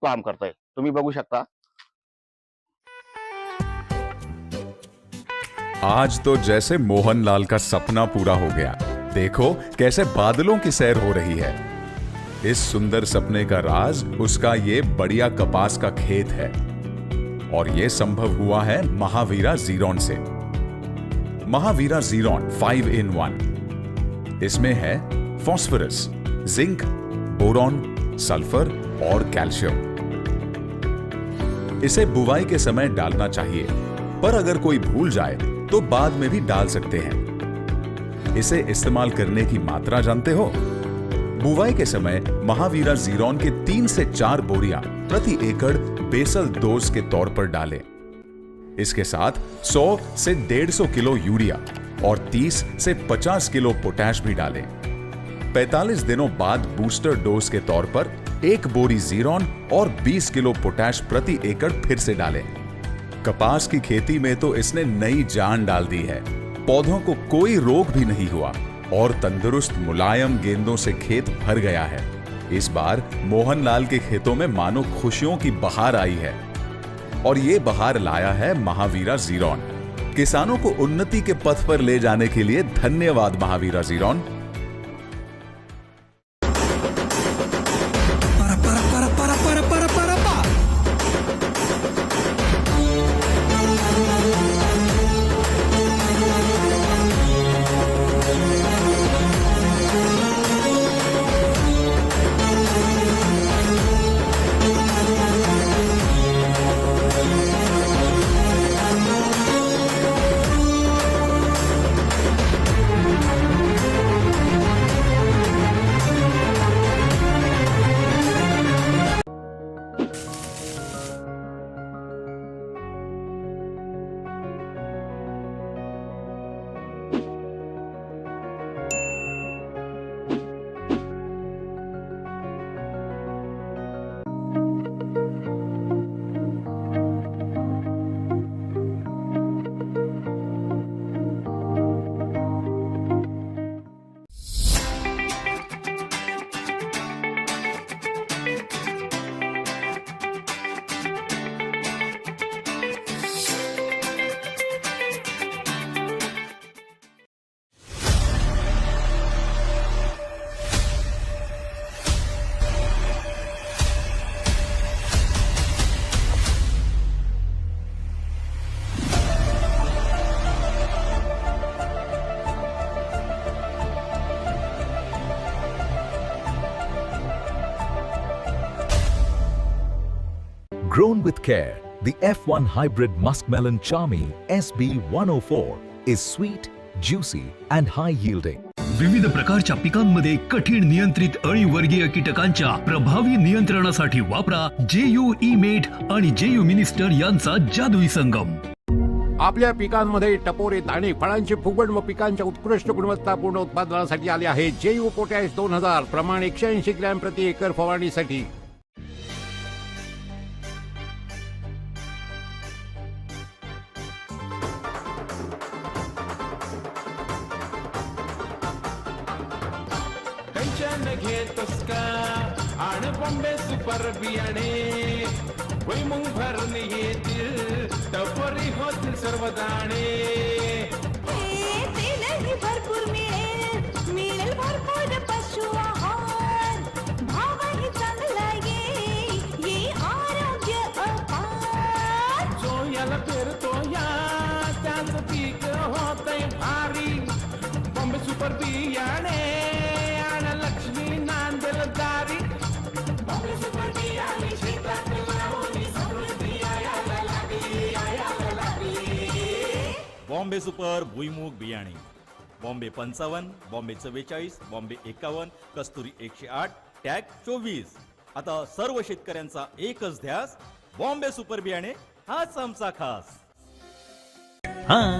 काम करतंय, तुम्ही बघू शकता। आज तो जैसे मोहनलाल का सपना पूरा हो गया। देखो कैसे बादलों की सैर हो रही है। इस सुंदर सपने का राज उसका ये बढ़िया कपास का खेत है और ये संभव हुआ है महावीरा ज़ीरॉन से। महावीरा ज़ीरॉन 5 in 1। इसमें है फास्फोरस, जिंक, बोरॉन, सल्फर और कैल्शियम। इसे बुवाई के समय डालना चाहिए, पर अगर कोई भूल जाए तो बाद में भी डाल सकते हैं। इसे इस्तेमाल करने की मात्रा जानते हो? बुवाई के समय महावीरा ज़ीरॉन के 3 से 4 बोरियां प्रति एकड़ बेसल डोज के तौर पर डालें। इसके साथ 100 से 150 किलो यूरिया और 30 से 50 किलो पोटैश भी डालें। 45 दिनों बाद बूस्टर डोज के तौर पर 1 बोरी ज़ीरॉन और 20 किलो पोटैश प्रति एकड़ फिर से डालें। कपास की खेती में तो इसने नई जान डाल दी है। पौधों को कोई रोग भी नहीं हुआ और तंदुरुस्त मुलायम गेंदों से खेत भर गया है। इस बार मोहनलाल के खेतों में मानो खुशियों की बहार आई है और ये बहार लाया है महावीरा ज़ीरॉन। किसानों को उन्नति के पथ पर ले जाने के लिए धन्यवाद Mahavira ज़ीरॉन। Grown with care, the F1 hybrid muskmelon Charmy SB104 is sweet, juicy and high yielding. विविध प्रकारच्या पिकांमध्ये कठीण नियंत्रित अळीवर्गीय कीटकांच्या प्रभावी नियंत्रणासाठी वापरा JU E-Mate आणि JU मिनिस्टर यांचा जादुई संगम। आपल्या पिकांमध्ये टपोरे, दाणे, फळांची फुगवण व पिकांच्या उत्कृष्ट गुणवत्तापूर्ण उत्पादनासाठी आले आहे JU पोटॅश 2000 प्रमाण 180 ग्रॅम प्रति एकर फवारणीसाठी। घेतोस का आणि बॉम्बे सुपर बियाणे भुईमुंग भरणे येतील टपोरी होतील सर्व दाणे। तेलही भरपूर मिळेल भरपूर पशु आहार भावही चांगला ये आरोग्य अपार। जो याला पेरतो या त्याचं पीक होतंय भारी बॉम्बे सुपर बियाणे लक्ष्मी नांदेल दारी। बॉम्बे सुपर बियाणे शेतात लावून समृद्धी यायला लागली। बॉम्बे सुपर भुईमुग बियाणे बॉम्बे 55, बॉम्बे 44, बॉम्बे 51, कस्तुरी 108, टॅग 24। आता सर्व शेतकऱ्यांचा एकच ध्यास, बॉम्बे सुपर बियाणे हाच आमचा खास। हाँ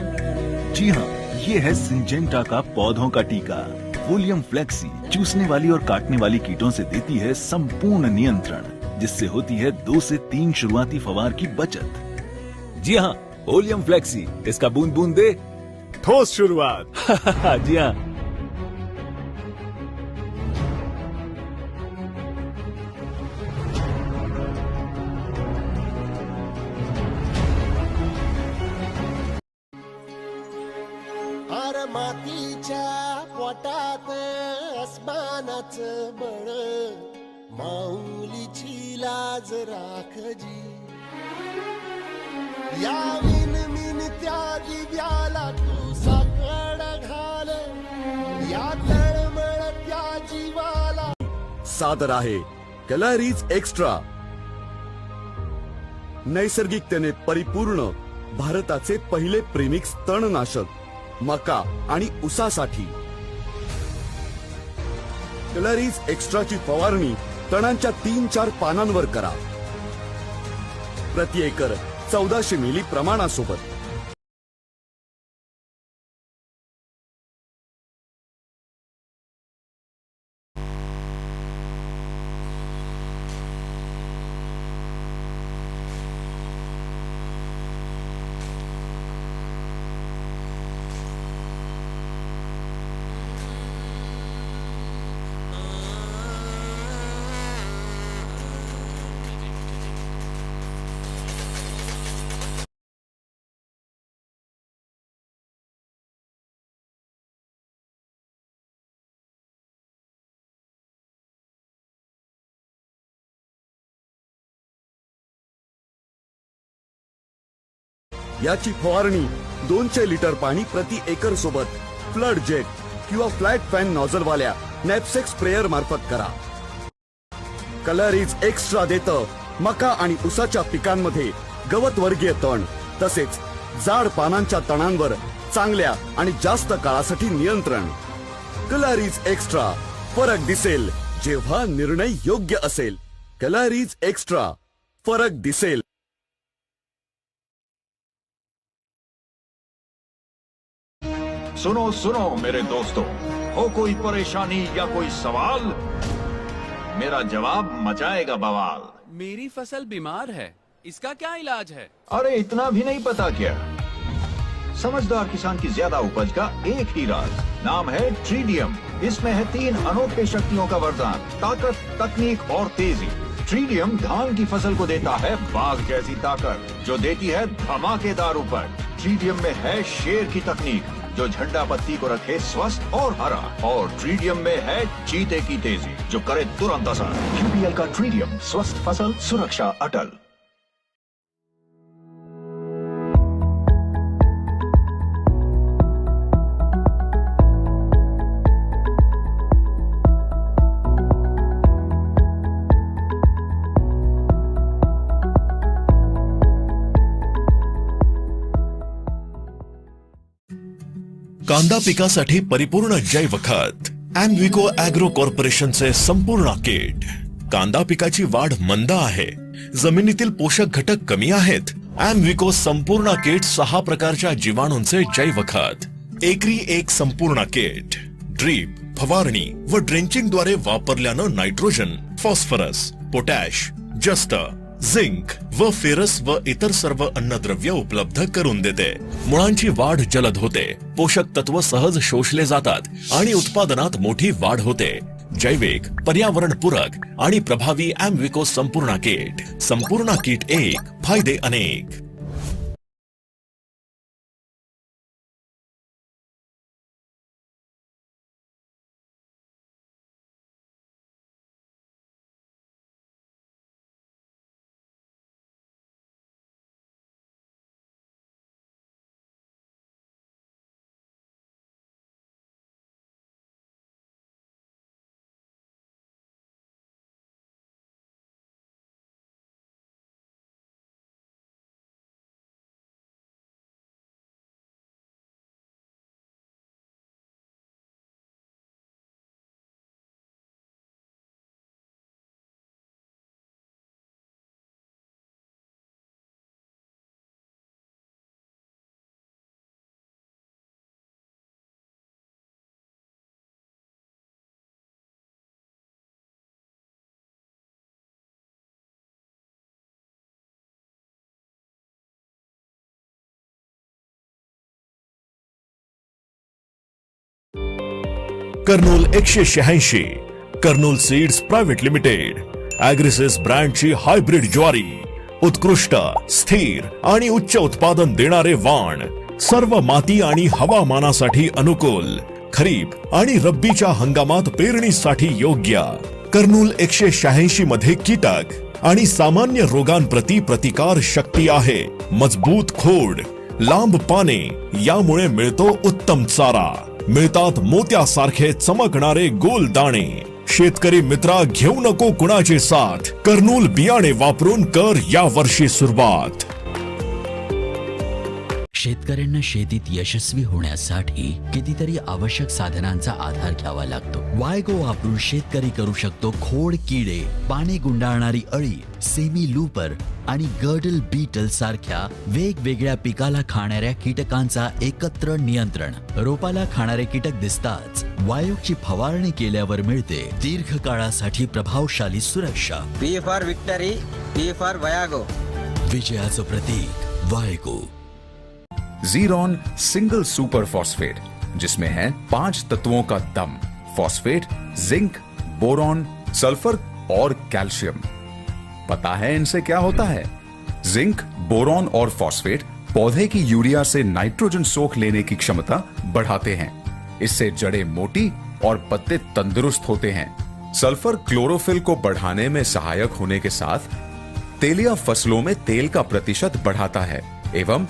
जी हाँ, ये है सिंजेंटा का पौधों का टीका। वोलियम फ्लेक्सी चूसने वाली और काटने वाली कीटों से देती है संपूर्ण नियंत्रण, जिससे होती है 2 से 3 शुरुआती फवार की बचत। जी हाँ, वोलियम फ्लेक्सी, इसका बूंद बूंद दे ठोस शुरुआत। जी हाँ। पार मातीच्या पोटात अस्मानाचं बळ माऊलीची लाज राखजी या विनमिनत्या दिव्याला तू साकड घाल या तळमळत्या जीवाला सादर आहे कलरीज एक्स्ट्रा नैसर्गिकतेने परिपूर्ण भारताचे पहिले प्रीमिक्स तणनाशक मका आणि ऊसासाठी कलरीज एक्स्ट्राची फवारणी तणांच्या 3-4 पानांवर करा प्रति एकर 1400 मिली प्रमाणासोबत याची फवारणी 200 लिटर पाणी प्रति एकर सोबत फ्लड जेट किंवा फ्लॅट फॅन नॉझल वाल्या नॅपसेक स्प्रेयर मार्फत करा कलरीज एक्स्ट्रा देतं मका आणि ऊसाच्या पिकांमध्ये गवत वर्गीय तण तसेच जाड पानांच्या तणांवर चांगल्या आणि जास्त काळासाठी नियंत्रण कलरीज एक्स्ट्रा फरक दिसेल जेव्हा निर्णय योग्य असेल कलरीज एक्स्ट्रा फरक दिसेल सुनो सुनो मेरे दोस्तों, हो कोई परेशानी या कोई सवाल, मेरा जवाब मचाएगा बवाल। मेरी फसल बीमार है, इसका क्या इलाज है? अरे इतना भी नहीं पता क्या? समझदार किसान की ज्यादा उपज का एक ही राज, नाम है ट्रीडियम। इसमें है 3 अनोखे शक्तियों का वरदान, ताकत, तकनीक और तेजी। ट्रीडियम धान की फसल को देता है बाघ जैसी ताकत, जो देती है धमाकेदार उपज। ट्रीडियम में है शेर की तकनीक, जो झंडा पत्ती को रखे स्वस्थ और हरा, और ट्रीडियम में है चीते की तेजी, जो करे तुरंत असर। यूपीएल का ट्रीडियम, स्वस्थ फसल, सुरक्षा अटल। कांदा पिकासाठी परिपूर्ण जैव खत ॲम्विको ॲग्रो कॉर्पोरेशनचे संपूर्ण किट। कांदा पिकाची वाढ मंद आहे, जमिनीतील पोषक घटक कमी आहेत, ॲम्विको संपूर्ण किट 6 प्रकारच्या जीवाणूंचे जैव खत, एकरी एक संपूर्ण किट। ड्रीप, फवारणी व ड्रेंचिंग द्वारे वापरल्यानं नायट्रोजन, फॉस्फरस, पोटॅश, जस्त, झिंक व फेरस व इतर सर्व अन्नद्रव्य उपलब्ध करून देते। मुळांची वाढ जलद होते, पोषक तत्व सहज शोषले जातात आणि उत्पादनात मोठी वाढ होते। जैविक, पर्यावरणपूरक आणि प्रभावी ॲम्विको संपूर्ण किट 1, फायदे अनेक। Kurnool 186, Kurnool seeds private limited, ॲग्रिसिस ब्रँडची हायब्रिड ज्वारी, उत्कृष्ट, स्थिर आणि उच्च उत्पादन देणारे वाण, सर्व माती आणि हवामानासाठी अनुकूल, खरीप आणि रब्बीच्या हंगामात पेरणीसाठी योग्य. कर्नूल 186 मध्ये कीटक आणि सामान्य रोगांप्रती प्रतिकार शक्ती आहे. मजबूत खोड, लांब पाने, यामुळे मिळतो उत्तम चारा. मिळतात मोत्यासारखे चमकणारे गोल दाणे. शेतकरी मित्रा, घेऊ नको कुणाची साथ. कर्नूल बियाणे वापरून कर या वर्षी सुरुवात. शेतकऱ्यांना शेतीत यशस्वी होण्यासाठी कितीतरी आवश्यक साधनांचा आधार घ्यावा लागतो. वायगो वापरून शेतकरी करू शकतो खोड किडे, पाने गुंडाळणारी अळी, सेमी लूपर आणि गर्डल बीटल सारख्या वेगवेगळ्या पिकाला खाणाऱ्या कीटकांचा एकत्र नियंत्रण. रोपाला खाणारे कीटक दिसताच वायोची फवारणी केल्यावर मिळते दीर्घकाळासाठी प्रभावशाली सुरक्षा. बी फॉर विक्टरी, बी फॉर वयागो. विजयाचं प्रतीक वायगो. जीरॉन सिंगल सुपर फॉस्फेट, जिसमें है 5 तत्वों का दम: फॉस्फेट, जिंक, बोरॉन, सल्फर और कैल्शियम. पता है इनसे क्या होता है? जिंक, बोरॉन और फॉस्फेट पौधे की यूरिया से नाइट्रोजन सोख लेने की क्षमता बढ़ाते हैं. इससे जड़ें मोटी और पत्ते तंदुरुस्त होते हैं. सल्फर क्लोरोफिल को बढ़ाने में सहायक होने के साथ तेलिया फसलों में तेल का प्रतिशत बढ़ाता है एवं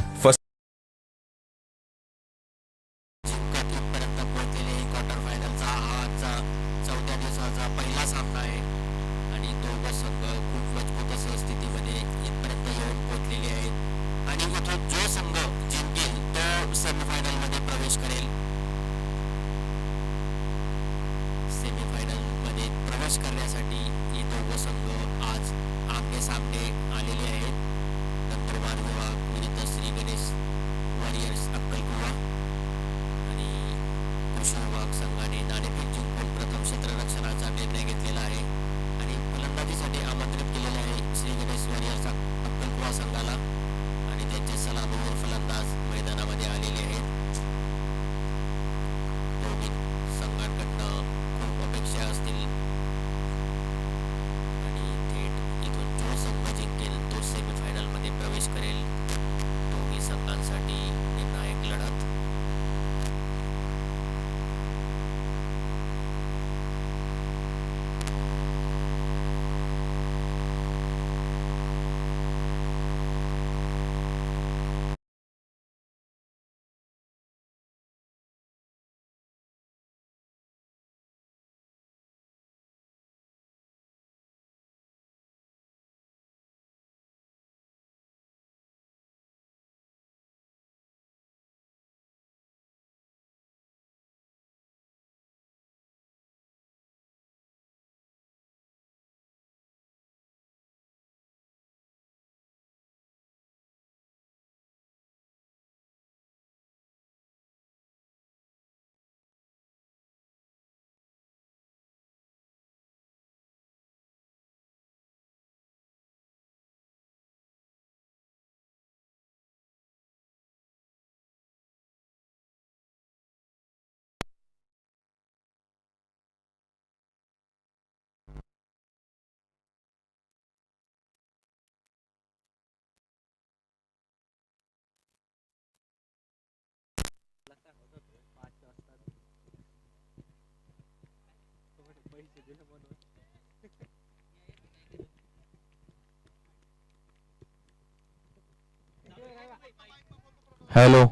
हॅलो,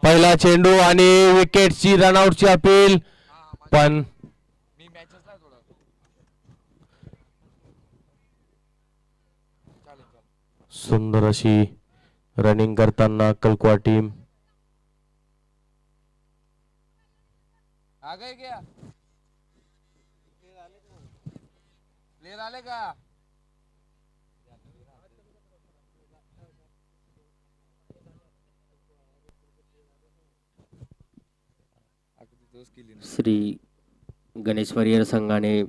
पहिला चेंडू आणि विकेटची रनआउटची अपील. पण सुंदर अशी रनिंग करताना कलकुआ टीम. आ गए क्या? प्लेयर आले का? श्री गणेश वॉरियर संघाने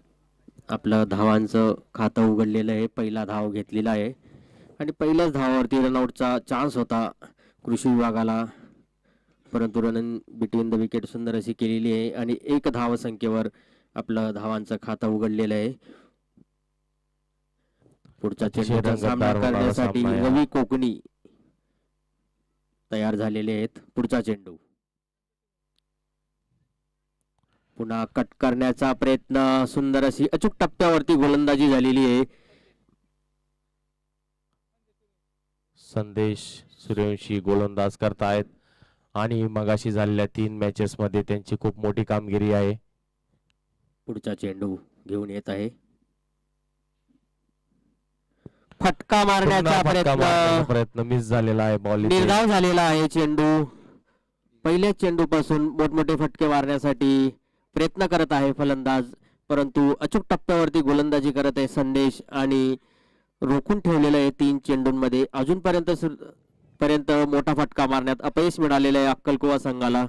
आपलं धावांचं खातं उघडलेलं आहे. पहिला धाव घेतलेला आहे आणि पहिल्याच धावावरती रनआउटचा चान्स होता कृषी विभागाला, परंतु रन बिटवीन द विकेट सुंदर अशी केलेली आहे आणि 1 धावसंख्येवर आपलं धावांचं खातं उघडलेलं आहे. पुढच्या अतिशय चेंडूचा सामना रंगतदार होणारा करण्यासाठी सामना आहे हा. रवी कोकणी तयार झालेले आहेत. पुढचा चेंडू पुन्हा कट करण्याचा प्रयत्न, सुंदर अशी अचूक टप्प्यावरती गोलंदाजी झालेली आहे. संदेश सूर्यवंशी गोलंदाज करतायत आणि मगाशी झालेल्या 3 मॅचेस मध्ये त्यांची खूप मोठी कामगिरी आहे. पुढचा चेंडू घेऊन येत आहे. फटका मारण्याचा प्रयत्न मिस झालेला आहे. बॉल निर्धाव झालेला आहे. चेंडू पहिल्याच चेंडूपासून मोठमोठे फटके मारण्यासाठी प्रयत्न करत आहे फलंदाज, परंतु अचूक टप्प्यावरती गोलंदाजी करत आहे संदेश आणि रोखून ठेवलेलं आहे 3 चेंडूंमध्ये. अजूनपर्यंत मोठा फटका मारण्यात अपयश मिळालेलं आहे अक्कलकुवा संघाला.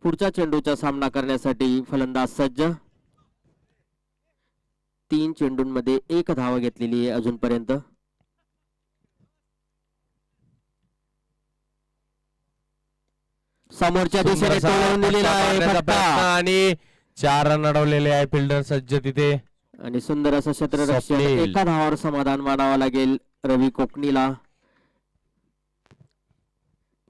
पुढच्या चेंडूचा सामना करण्यासाठी फलंदाज सज्ज. 3 चेंडूंमध्ये 1 धाव घेतलेली आहे अजूनपर्यंत. समोरच्या दिशेने टोळून दिलेला आहे फटका आणि 4 रन अडवलेले आहे फिल्डर सज्ज तिथे आणि सुंदर असं क्षेत्ररक्षण. एका धावावर समाधान मानावं लागेल रवी कोकणीला.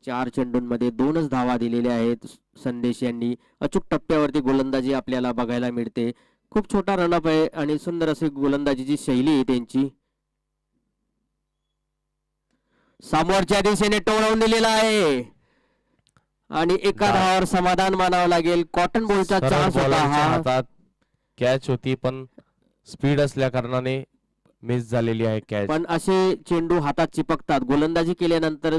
4 चेंडूंमध्ये 2च धावा दिलेल्या आहेत. संदेश यांनी अचूक टप्प्यावरती गोलंदाजी आपल्याला बघायला मिळते. खूप छोटा रनअप आहे आणि सुंदर अशी गोलंदाजीची शैली आहे त्यांची. समोरच्या दिशेने टोळवून दिलेला आहे आणि एका धावावर समाधान मानावं लागेल. कॉटन बॉलचा चान्स होता हा. कॅच होती पण स्पीड असल्या कारणाने मिस झालेली आहे कॅच. पण असे चेंडू हातात चिपकतात. गोलंदाजी केल्यानंतर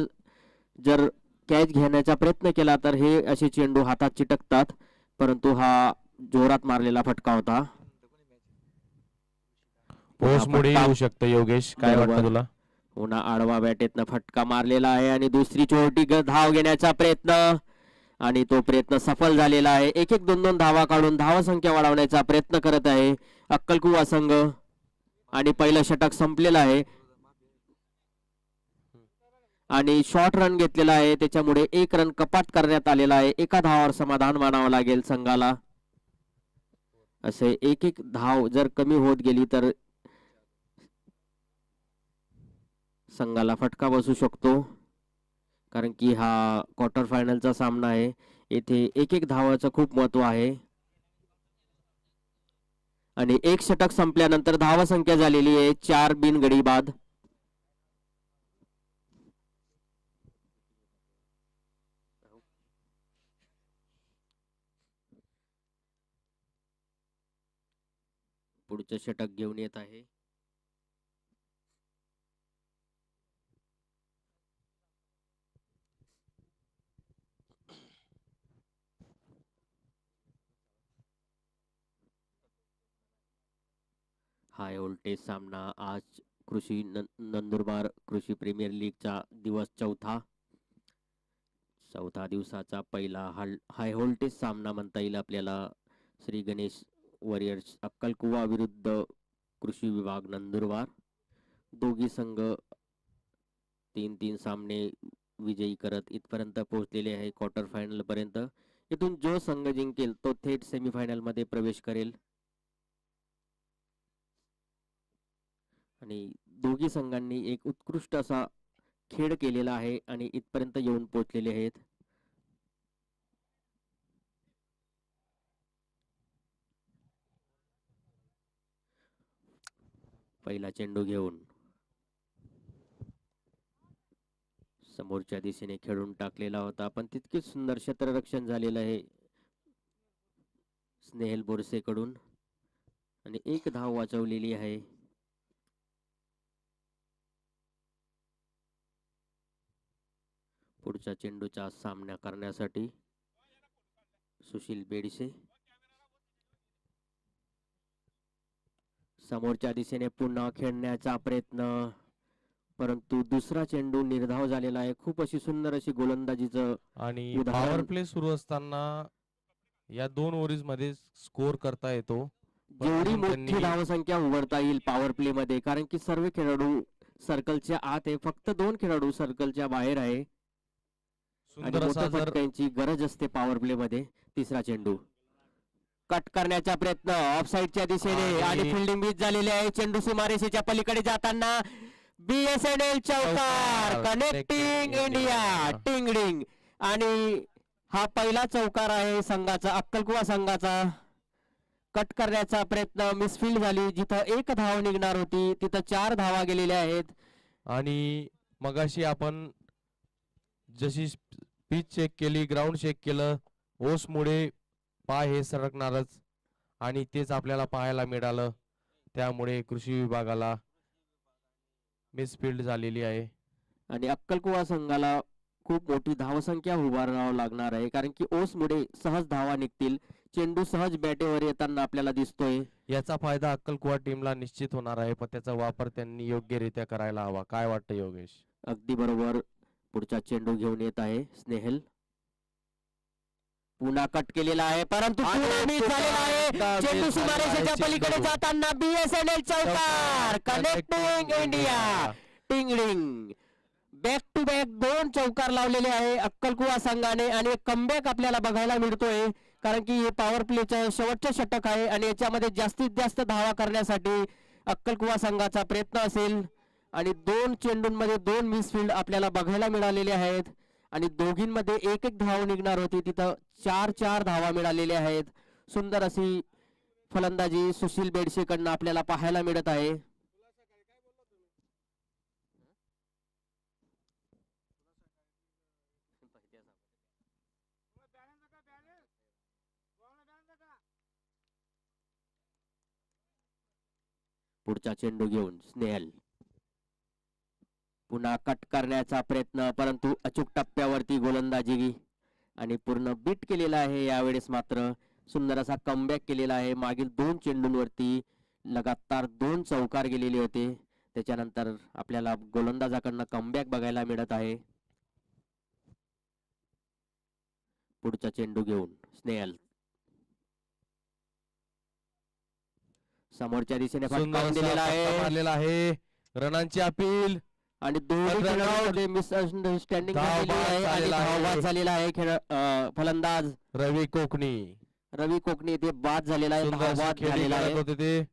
जर कॅच घेण्याचा प्रयत्न केला तर हे असे चेंडू हातात चिटकतात, परंतु हा जोरात मारलेला फटका होता. पोस्टमुळे येऊ शकतं. योगेश काय वाटतं तुला? पुन्हा आडवा बॅटेतनं फटका मारलेला आहे आणि दुसरी छोटी धाव घेण्याचा प्रयत्न आणि तो प्रयत्न सफल झालेला आहे. 1-1, 2-2 धावा काढून धावसंख्या वाढवण्याचा प्रयत्न करत आहे अक्कलकुवा संघ आणि पहिलं षटक संपलेलं आहे आणि शॉर्ट रन घेतलेला आहे, त्याच्यामुळे 1 रन कपात करण्यात आलेला आहे. एका धावावर समाधान मानावं लागेल संघाला. असे 1-1 धाव जर कमी होत गेली तर संघाला फटका बसू शकतो, कारण की हा क्वार्टर फायनलचा सामना आहे. येथे 1-1 धावाचं खूप महत्व आहे आणि 1 षटक संपल्यानंतर धावसंख्या झालेली आहे 4 बिनगडी बाद. पुढचं षटक घेऊन येत आहे हाय व्होल्टेज सामना. आज नंदुरबार कृषी प्रीमियर लीगचा दिवस चौथा दिवसाचा पहिला हाय व्होल्टेज सामना म्हणता येईल आपल्याला. श्री गणेश वॉरियर्स अक्कलकुवा विरुद्ध कृषी विभाग नंदुरबार. दोघी संघ 3-3 सामने विजयी करत इथपर्यंत पोहोचलेले आहे क्वार्टर फायनल पर्यंत. इथून जो संघ जिंकेल तो थेट सेमीफायनल मध्ये प्रवेश करेल आणि दोघी संघांनी एक उत्कृष्ट असा खेळ केलेला आहे आणि इथपर्यंत येऊन पोहोचलेले आहेत. पहिला चेंडू घेऊन समोरच्या दिशेने खेळून टाकलेला होता, पण तितकेच सुंदर क्षेत्ररक्षण झालेलं आहे स्नेहल बोरसे कडून आणि 1 धाव वाचवलेली आहे. पुढच्या चेंडूचा सामना करण्यासाठी सुशील बेडसे. समोरच्या दिशेने पुन्हा खेळण्याचा प्रयत्न, परंतु दुसरा चेंडू निर्धाव झालेला आहे. खूप अशी सुंदर अशी गोलंदाजीचं आणि पॉवर प्ले सुरू असताना या 2 ओव्हर्स मध्ये स्कोर करता येतो. जेवढी मोठी धावसंख्या उघडता येईल पॉवर प्ले मध्ये, कारण की सर्व खेळाडू सर्कलच्या आत आहे, फक्त 2 खेळाडू सर्कलच्या बाहेर आहे आणि मोठ्या फटक्यांची गरज असते पॉवर प्ले मध्ये. तिसरा चेंडू कट करण्याचा प्रयत्न ऑफसाईडच्या दिशेने आणि फिल्डिंग मिस झालेली आहे. चेंडू सीमारेषेच्या पलीकडे जाताना BSNL चौकार कनेक्टिंग इंडिया टिंगडिंग आणि हा पहिला चौकार आहे संघाचा अक्कलकुवा संघाचा. कट करण्याचा प्रयत्न मिसफिल्ड झाली. जिथं 1 धाव निघणार होती तिथं 4 धावा गेलेल्या आहेत. आणि मगाशी आपण जशी पिच चेक केली, ग्राउंड चेक केलं, ओसमुळे पाय हे सरकणारच आणि तेच आपल्याला पाहायला मिळालं. त्यामुळे कृषी विभागाला मिसफिल्ड झालेली आहे आणि अक्कलकुवा संघाला खूप मोठी धावसंख्या उभारावं लागणार आहे कारण की ओसमुळे सहज धावा निघतील. चेंडू सहज बॅटेवर येताना आपल्याला दिसतोय. याचा फायदा अक्कलकुवा टीमला निश्चित होणार आहे, पण त्याचा वापर त्यांनी योग्यरित्या करायला हवा. काय वाटतं योगेश? अगदी बरोबर. पुढचा चेंडू घेऊन येत आहे स्नेहल. पुन्हा कट केलेला आहे परंतु पुन्हा मिस झालेला आहे. चेंडू सीमारेषेच्या पलीकडे जाताना BSNL चौकार कनेक्टिंग इंडिया टिंगडिंग. बॅक टू बॅक 2 चौकार लावलेले आहे अक्कलकुवा संघाने आणि एक कमबॅक आपल्याला बघायला मिळतोय कारण की हे पॉवर प्लेचं शेवटचे षटक आहे आणि याच्यामध्ये जास्तीत जास्त धावा करण्यासाठी अक्कलकुवा संघाचा प्रयत्न असेल. आणि 2 चेंडूंमध्ये 2 मिसफिल्ड आपल्याला बघायला मिळालेले आहेत आणि दोघींमध्ये 1-1 धाव निघणार होती तिथं 4-4 धावा मिळालेल्या आहेत. सुंदर अशी फलंदाजी सुशील बेडसेकडनं आपल्याला पाहायला मिळत आहे. पुढचा चेंडू घेऊन स्नेहल. पुन्हा कट करण्याचा प्रयत्न परंतु अचूक टप्प्यावरती गोलंदाजी आणि पूर्ण बीट केलेला आहे. यावेळेस मात्र सुंदर असा कमबॅक केलेला आहे. मागील 2 चेंडूंवरती लगातार 2 चौकार गेलेले होते. त्याच्यानंतर आपल्याला गोलंदाजाकडनं कमबॅक बघायला मिळत आहे. पुढचा चेंडू घेऊन स्नेहल. समोरच्या दिशेने फटकावून दिलेला आहे. रनांची अपील आणि दोन्ही मिसअंडरस्टँडिंग झालेला आहे. फलंदाज रवी कोकणी ते बाद झालेला आहे. ते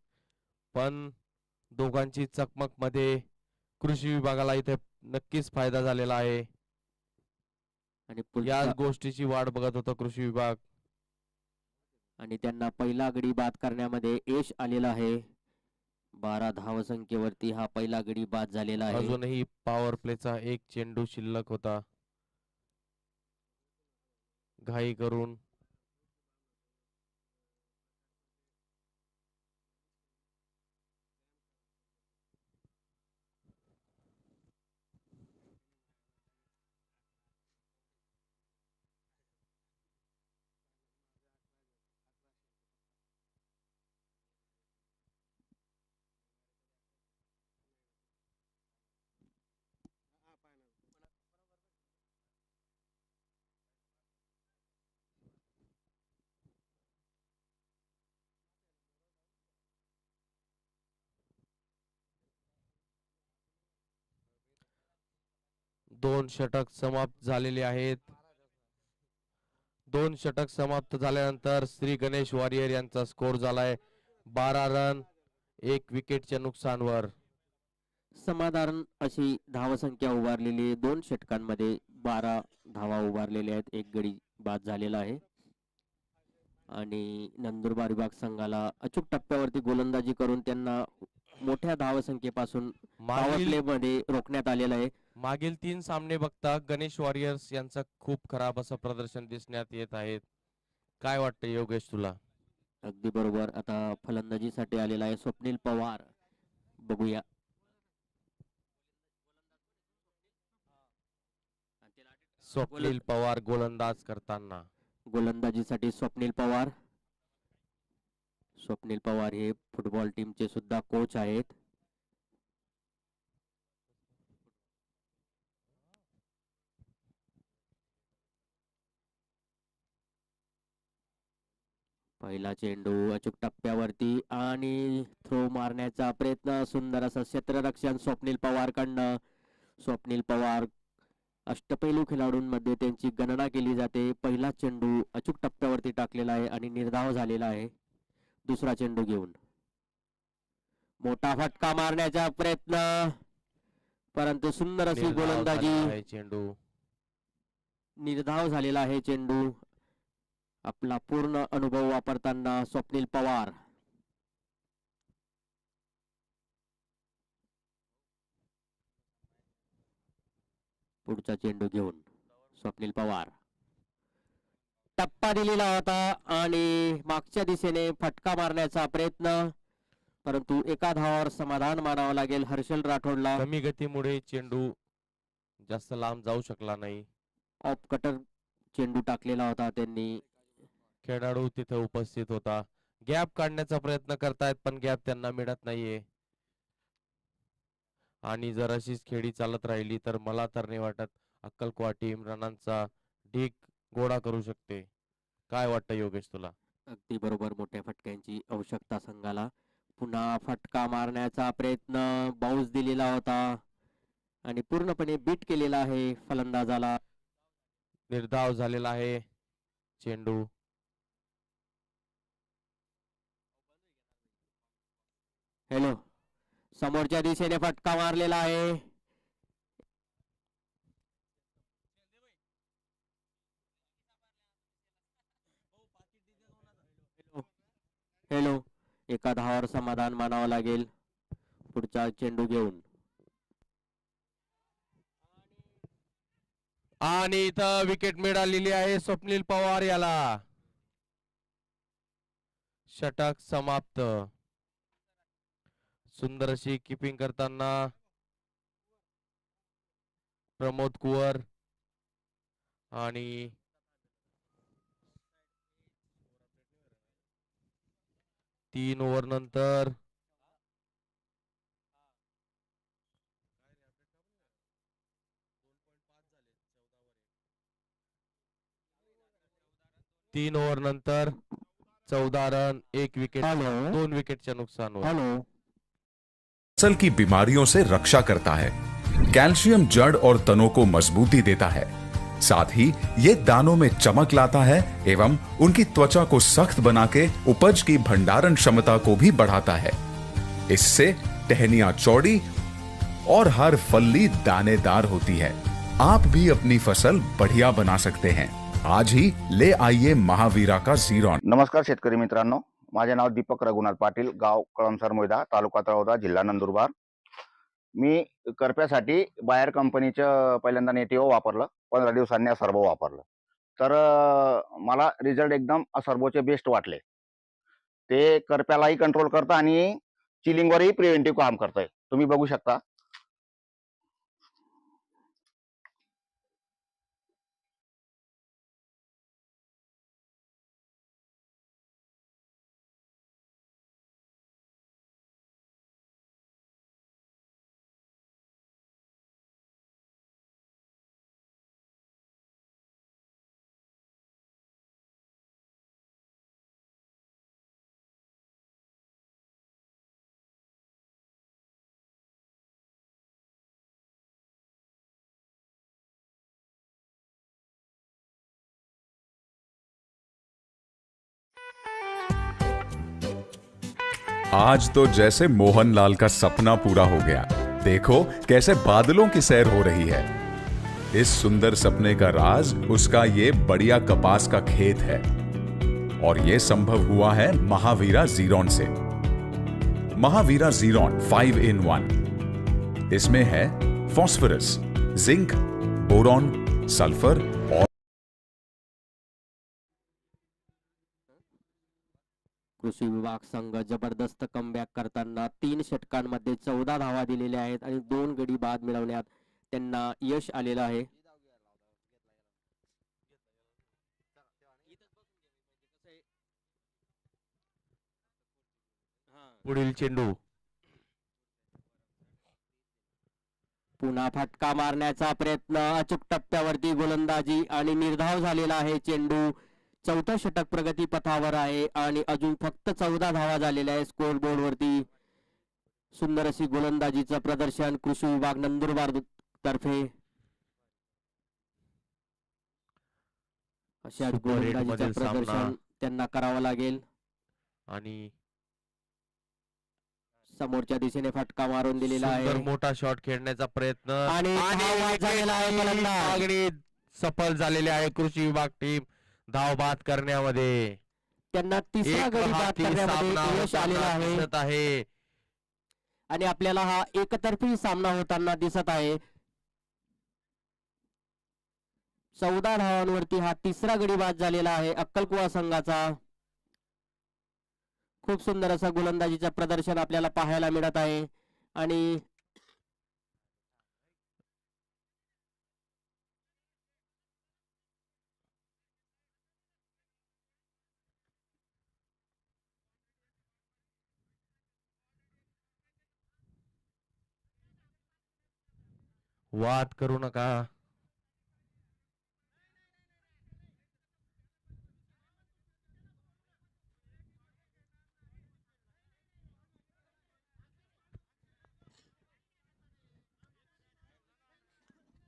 पण दोघांची चकमक मध्ये कृषी विभागाला इथे नक्कीच फायदा झालेला आहे आणि या गोष्टीची वाट बघत होता कृषी विभाग आणि त्यांना पहिला गडी बाद करण्यामध्ये यश आलेलं आहे. 12 धावसंख्येवरती हा पहिला गडी बाद झालेला आहे. अजूनही पॉवर प्लेचा 1 चेंडू शिल्लक होता. घाई करून दोन षटक समाप्त झालेले आहेत. 2 षटक समाप्त झाल्यानंतर श्री गणेश वॉरियर यांचा स्कोर झालाय 12 रन 1 विकेटच्या नुकसानवर. समाधान अशी धावसंख्या उभारलेली 2 षटकांमध्ये 12 धावा उभारलेल्या आहेत. 1 गडी बाद झालेला आहे आणि नंदुरबार विभाग संघाला अचूक टप्प्यावरती गोलंदाजी करून त्यांना मोठ्या धावसंख्येपासून पॉवर प्ले मध्ये रोखण्यात आलेलं आहे. मागील 3 सामने बघता गणेश वॉरियर्स यांचं खूप खराब असं प्रदर्शन दिसण्यात येत आहे. काय वाटतं योगेश तुला? अगदी बरोबर. आता फलंदाजीसाठी आलेला आहे स्वप्नील पवार. बघूया स्वप्नील पवार गोलंदाज करताना. गोलंदाजीसाठी स्वप्नील पवार हे फुटबॉल टीमचे सुद्धा कोच आहेत. पहिला चेंडू अचूक टप्प्यावरती आणि थ्रो मारण्याचा प्रयत्न. सुंदर असं क्षेत्ररक्षण स्वप्नील पवार कडनं. स्वप्नील पवार अष्टपैलू खेळाडूंमध्ये त्यांची गणना केली जाते. पहिला चेंडू अचूक टप्प्यावरती टाकलेला आहे आणि निर्धाव झालेला आहे. दुसरा चेंडू घेऊन मोठा फटका मारण्याचा प्रयत्न, परंतु सुंदर अशी निर्धाव गोलंदाजी. झालेला आहे चेंडू. निर्धाव झालेला आहे चेंडू. आपला पूर्ण अनुभव वापरताना स्वप्नील पवार. पुढचा चेंडू घेऊन स्वप्नील पवार. टप्पा दिलेला होता आणि मागच्या दिशेने फटका मारण्याचा प्रयत्न, परंतु एका धावावर समाधान मानावं लागेल हर्षल राठोडला. कमी गतीमुळे चेंडू जास्त लांब जाऊ शकला नाही. ऑफ कटर चेंडू टाकलेला होता त्यांनी. खेळाडू तिथे उपस्थित होता. गॅप काढण्याचा प्रयत्न करतायत पण गॅप त्यांना मिळत नाहीये. आणि जर अशीच खेळी चालत राहिली तर मला तर नाही वाटत अक्कलकोवा टीम रनांचा ढीग गोळा करू शकते. काय वाटतं योगेश तुला? अगदी बरोबर. मोठ्या फटक्यांची आवश्यकता संघाला. पुन्हा फटका मारण्याचा प्रयत्न, बाउन्स दिलेला होता आणि पूर्णपणे बीट केलेला आहे फलंदाजाला. निर्धाव झालेला आहे चेंडू. हॅलो, समोरच्या दिशेने फटका मारलेला आहे. हॅलो, एका धावावर समाधान मानावं लागेल. पुढचा चेंडू घेऊन आणि इथं विकेट मिळालेली आहे स्वप्नील पवार याला. षटक समाप्त. सुंदर अशी किपिंग करताना प्रमोद कुवर आणि तीन ओव्हर नंतर तीन ओव्हर नंतर 14 रन, 1 विकेट, 2 विकेटच्या नुकसानवर. फसल की बीमारियों से रक्षा करता है. कैल्शियम जड़ और तनों को मजबूती देता है. साथ ही ये दानों में चमक लाता है एवं उनकी त्वचा को सख्त बना के उपज की भंडारण क्षमता को भी बढ़ाता है. इससे टहनियां चौड़ी और हर फल्ली दानेदार होती है. आप भी अपनी फसल बढ़िया बना सकते हैं. आज ही ले आइए महावीरा का झीरॉन. नमस्कार शेतकरी मित्रांनो, माझे नाव दीपक रघुनाथ पाटील, गाव कळमसर मोयदा, तालुका तळोदा, जिल्हा नंदुरबार. मी करप्यासाठी बायर कंपनीचं पहिल्यांदा नेटिव्ह वापरलं. 15 दिवसांनी सर्वो वापरलं तर मला रिझल्ट एकदम सर्वोचे बेस्ट वाटले. ते करप्यालाही कंट्रोल करतं आणि चिलिंगवरही प्रिव्हेंटिव्ह काम करतंय. तुम्ही बघू शकता. आज तो जैसे मोहनलाल का सपना पूरा हो गया. देखो कैसे बादलों की सैर हो रही है. इस सुंदर सपने का राज उसका ये बढ़िया कपास का खेत है और ये संभव हुआ है महावीरा ज़ीरॉन से. महावीरा ज़ीरॉन 5 in 1. इसमें है फॉस्फोरस, जिंक, बोरॉन, सल्फर और कृषी विभाग संघ जबरदस्त कमबॅक करताना 3 षटकांमध्ये 14 धावा दिलेल्या आहेत आणि 2 गडी बाद मिळवण्यात त्यांना यश आलेलं आहे. पुढील चेंडू. पुन्हा फटका मारण्याचा प्रयत्न, अचूक टप्प्यावरती गोलंदाजी आणि निर्धाव झालेला आहे चेंडू. 4थं षटक प्रगती पथावर आहे आणि अजून फक्त 14 धावा झालेल्या आहे स्कोर बोर्ड वरती. सुंदर अशी गोलंदाजीचं प्रदर्शन कृषी विभाग नंदुरबार तर्फे. अशा सुपर हिट गोलंदाजीचं मधील सामना प्रदर्शन त्यांना करावं लागेल. आणि समोरच्या दिशेने फटका मारून दिलेला आहे सुंदर मोठा शॉट खेळण्याचा प्रयत्न आणि धाव झालेला आहे फलंदाज. मागणी सफल झालेली आहे. कृषी विभाग टीम धाव बाद करण्यामध्ये त्यांना तिसरा एक गडी बाद हाती करण्यामध्ये सामना यश आलेलं होताना आहे दिसत आहे. आणि आपल्याला हा एकतर्फी सामना होताना दिसत आहे. 14 धावांवरती हा तिसरा गडी बाद झालेला आहे अक्कलकुवा संघाचा. खूप सुंदर असं गोलंदाजीचं प्रदर्शन आपल्याला पाहायला मिळत आहे. आणि वाद करू नका.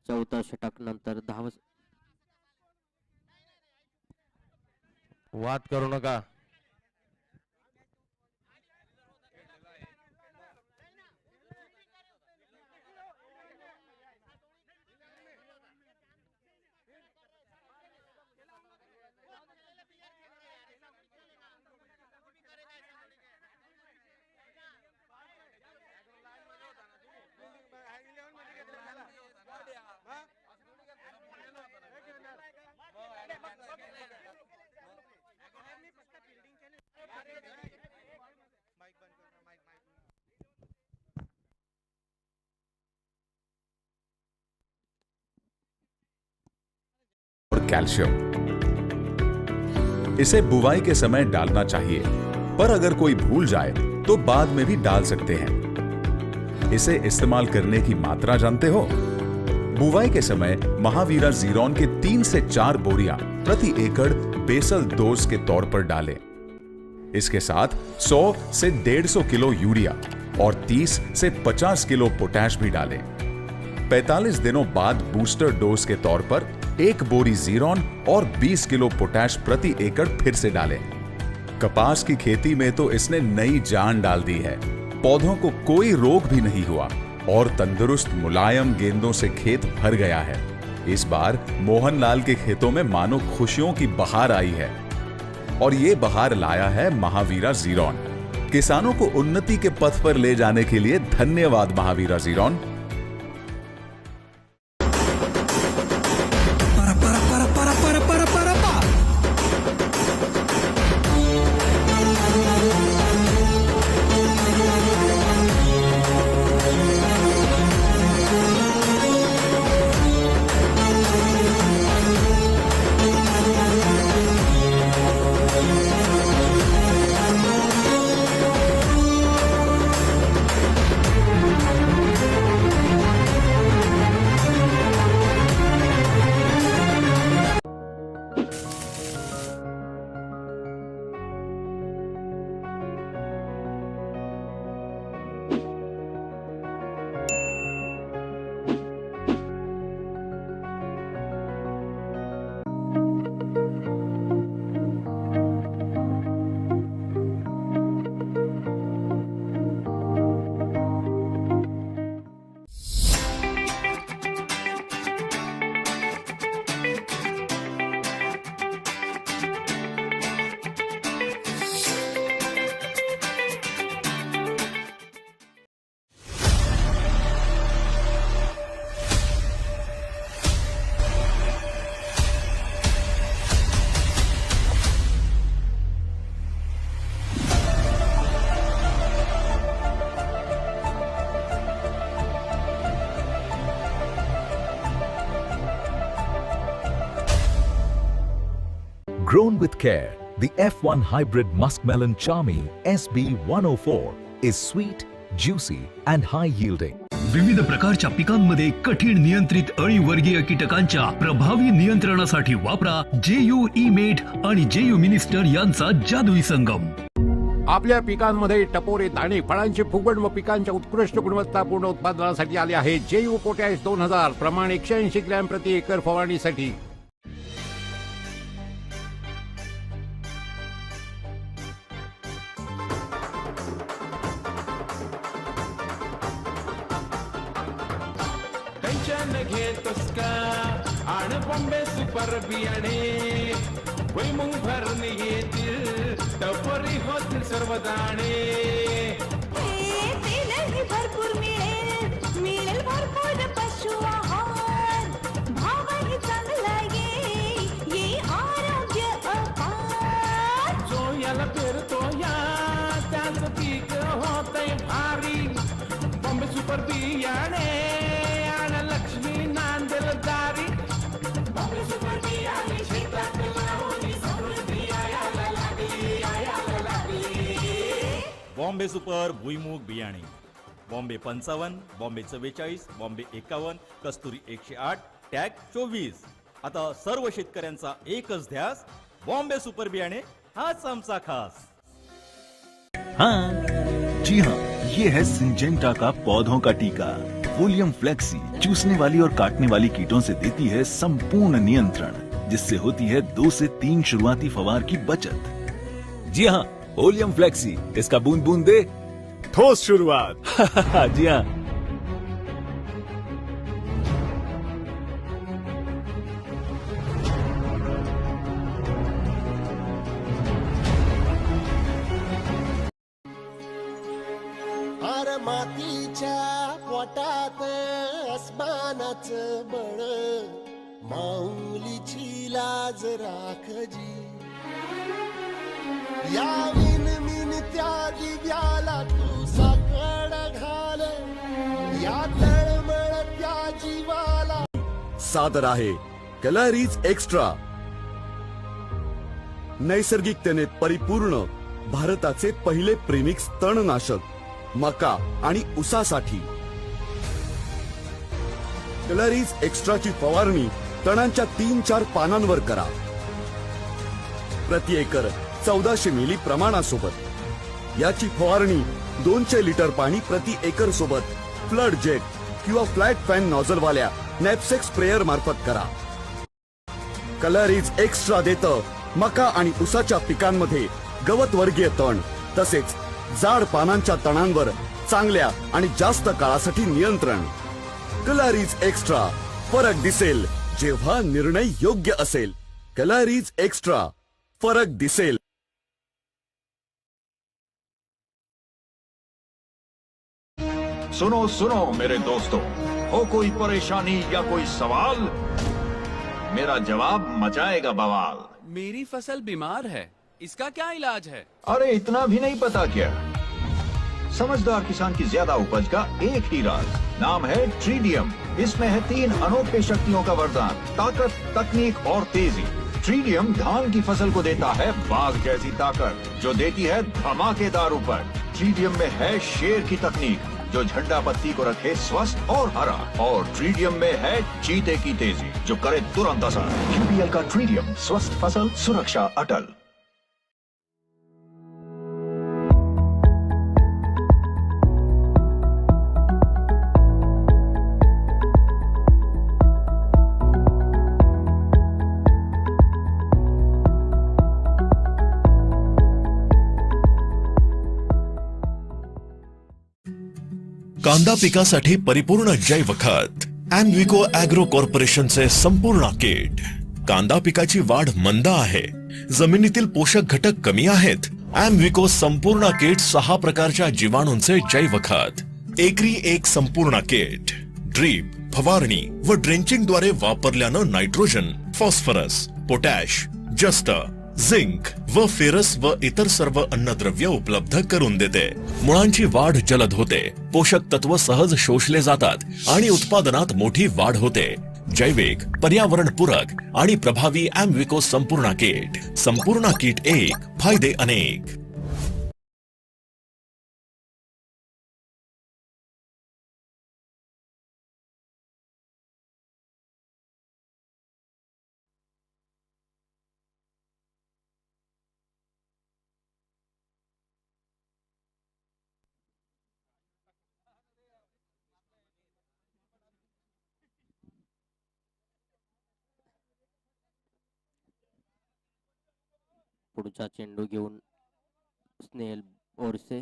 चौथा षटक नंतर धाव वाद करू नका. और कैल्शियम। इसे बुवाई के समय डालना चाहिए, पर अगर कोई भूल जाए तो बाद में भी डाल सकते हैं। इसे इस्तेमाल करने की मात्रा जानते हो? बुवाई के समय महावीरा ज़ीरॉन के 3 से 4 बोरियां प्रति एकड़ बेसल डोज के तौर पर डालें। इसके साथ 100 से 150 किलो यूरिया और 30 से 50 किलो पोटैश भी डालें। 45 दिनों बाद बूस्टर डोज के तौर पर 1 बोरी ज़ीरॉन और 20 किलो पोटैश प्रति एकड़ फिर से डालें। कपास की खेती में तो इसने नई जान डाल दी है। पौधों को कोई रोग भी नहीं हुआ और तंदुरुस्त मुलायम गेंदों से खेत भर गया है। इस बार मोहनलाल के खेतों में मानो खुशियों की बहार आई है, और ये बहार लाया है महावीरा ज़ीरॉन। किसानों को उन्नति के पथ पर ले जाने के लिए धन्यवाद Mahavira ज़ीरॉन। Grown with care, the F1 hybrid muskmelon Charmy SB104 is sweet, juicy and high yielding. विविध प्रकारच्या पिकांमध्ये कठीण नियंत्रित अळीवर्गीय कीटकांच्या प्रभावी नियंत्रणासाठी वापरा JU E-Mate आणि JU मिनिस्टर यांचा जादुई संगम। आपल्या पिकांमध्ये टपोरे, दाणे, फळांची फुगवण व पिकांच्या उत्कृष्ट गुणवत्तापूर्ण उत्पादनासाठी आले आहे JU पोटॅश 2000 प्रमाण 180 ग्रॅम प्रति एकर फवारणीसाठी। बॉम्बे सुपर बियाणे भुईमुंग भरणे येतील टपोरी होतील सर्व दाणे तेलही भरपूर मिळेल मिळेल भरपूर पशु आहार भावही चांगला ये आरोग्य अपार जो याला पेरतो या त्याचं पीक होतंय भारी बॉम्बे सुपर बियाणे आणि लक्ष्मी नांदेल दारी बॉम्बे सुपर बियाणे शेतात लावून समृद्धी यायला लागली बॉम्बे सुपर भुईमुग बियाणे बॉम्बे 55, बॉम्बे 44, बॉम्बे 51, कस्तुरी 108, टॅग 24. आता सर्व शेतकऱ्यांचा एकच ध्यास बॉम्बे सुपर बियाणे हाच आमचा खास. हाँ जी हाँ, ये है सिंजेंटा का पौधों का टीका. वोलियम फ्लेक्सी चूसने वाली और काटने वाली कीटों से देती है संपूर्ण नियंत्रण, जिससे होती है 2 से 3 शुरुआती फवार की बचत. जी हाँ, वोलियम फ्लेक्सी, इसका बूंद बूंद दे ठोस शुरुआत. जी हाँ. आर मातीच्या पोटात अस्मानाचं बळ माऊलीची लाज राखजी या त्या दिव्याला तू साकड घाल या तळमळत्या जीवाला. सादर आहे कलरीज एक्स्ट्रा, नैसर्गिकतेने परिपूर्ण भारताचे पहिले प्रेमिक्स तणनाशक मका आणि उसासाठी. कलरीज एक्स्ट्राची फवारणी तणांच्या 3-4 पानांवर करा. प्रति एकर 1400 मिली प्रमाणासोबत. याची फवारणी 200 लिटर पाणी प्रति एकर सोबत फ्लड जेट किंवा फ्लॅट फॅन नॉझल वाल्या नॅपसेक स्प्रेयर मार्फत करा. कलरीज एक्स्ट्रा देतं मका आणि उसाच्या पिकांमध्ये गवत वर्गीय तण तसेच जाड पानांच्या तणांवर चांगल्या आणि जास्त काळासाठी नियंत्रण. कलरीज एक्स्ट्रा, फरक दिसेल जेव्हा निर्णय योग्य असेल. कलरीज एक्स्ट्रा, फरक दिसेल. सुनो सुनो मेरे दोस्तों, हो कोई परेशानी या कोई सवाल, मेरा जवाब मचाएगा बवाल. मेरी फसल बीमार है, इसका क्या इलाज है? अरे इतना भी नहीं पता क्या? समझदार किसान की ज्यादा उपज का एक ही राज, नाम है ट्रीडियम. इसमें है 3 अनोखे शक्तियों का वरदान, ताकत, तकनीक और तेजी. ट्रीडियम धान की फसल को देता है बाघ जैसी ताकत, जो देती है धमाकेदार उपज. ट्रीडियम में है शेर की तकनीक, जो झंडा पत्ती को रखे स्वस्थ और हरा. और ट्रीडियम में है चीते की तेजी, जो करे तुरंत असर. यूपीएल का ट्रीडियम, स्वस्थ फसल, सुरक्षा अटल. कांदा पिकासाठी परिपूर्ण जैव खत अॅम्विको ॲग्रो कॉर्पोरेशनचे संपूर्ण किट. कांदा पिकाची वाढ मंद आहे, जमिनीतील पोषक घटक कमी आहेत. अॅम्विको संपूर्ण किट 6 प्रकारच्या जीवाणूंचे जैव खत. एकरी एक संपूर्ण किट ड्रीप, फवारणी व ड्रेंचिंग द्वारे वापरल्यानं नायट्रोजन, फॉस्फरस, पोटॅश, जस्त, झिंक व फेरस व इतर सर्व अन्नद्रव्य उपलब्ध करून देते. मुळांची वाढ जलद होते, पोषक तत्व सहज शोषले जातात आणि उत्पादनात मोठी वाढ होते. जैविक, पर्यावरणपूरक आणि प्रभावी अॅम्विको संपूर्ण किट. संपूर्ण किट 1, फायदे अनेक. पुढचा चेंडू घेऊन स्नेल बोरसे.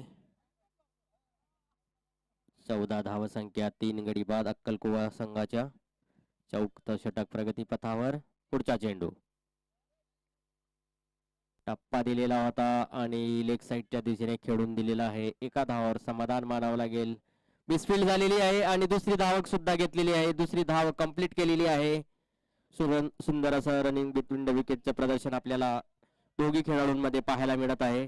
14 धावसंख्या, 3 गडी बाद अक्कलकुवा संघाच्या. चौक षटक प्रगतीपथावर. पुढचा चेंडू टप्पा दिलेला होता आणि लेग साईडच्या दिशेने खेळून दिलेला आहे. एका धावावर समाधान मानावं लागेल. मिसफील्ड झालेली आहे आणि दुसरी धावक सुद्धा घेतलेली आहे. दुसरी धाव कंप्लीट केलेली आहे. सुंदर असं रनिंग बिटवीन द विकेटचं प्रदर्शन आपल्याला दोघी खेळाडूंमध्ये पाहायला मिळत आहे.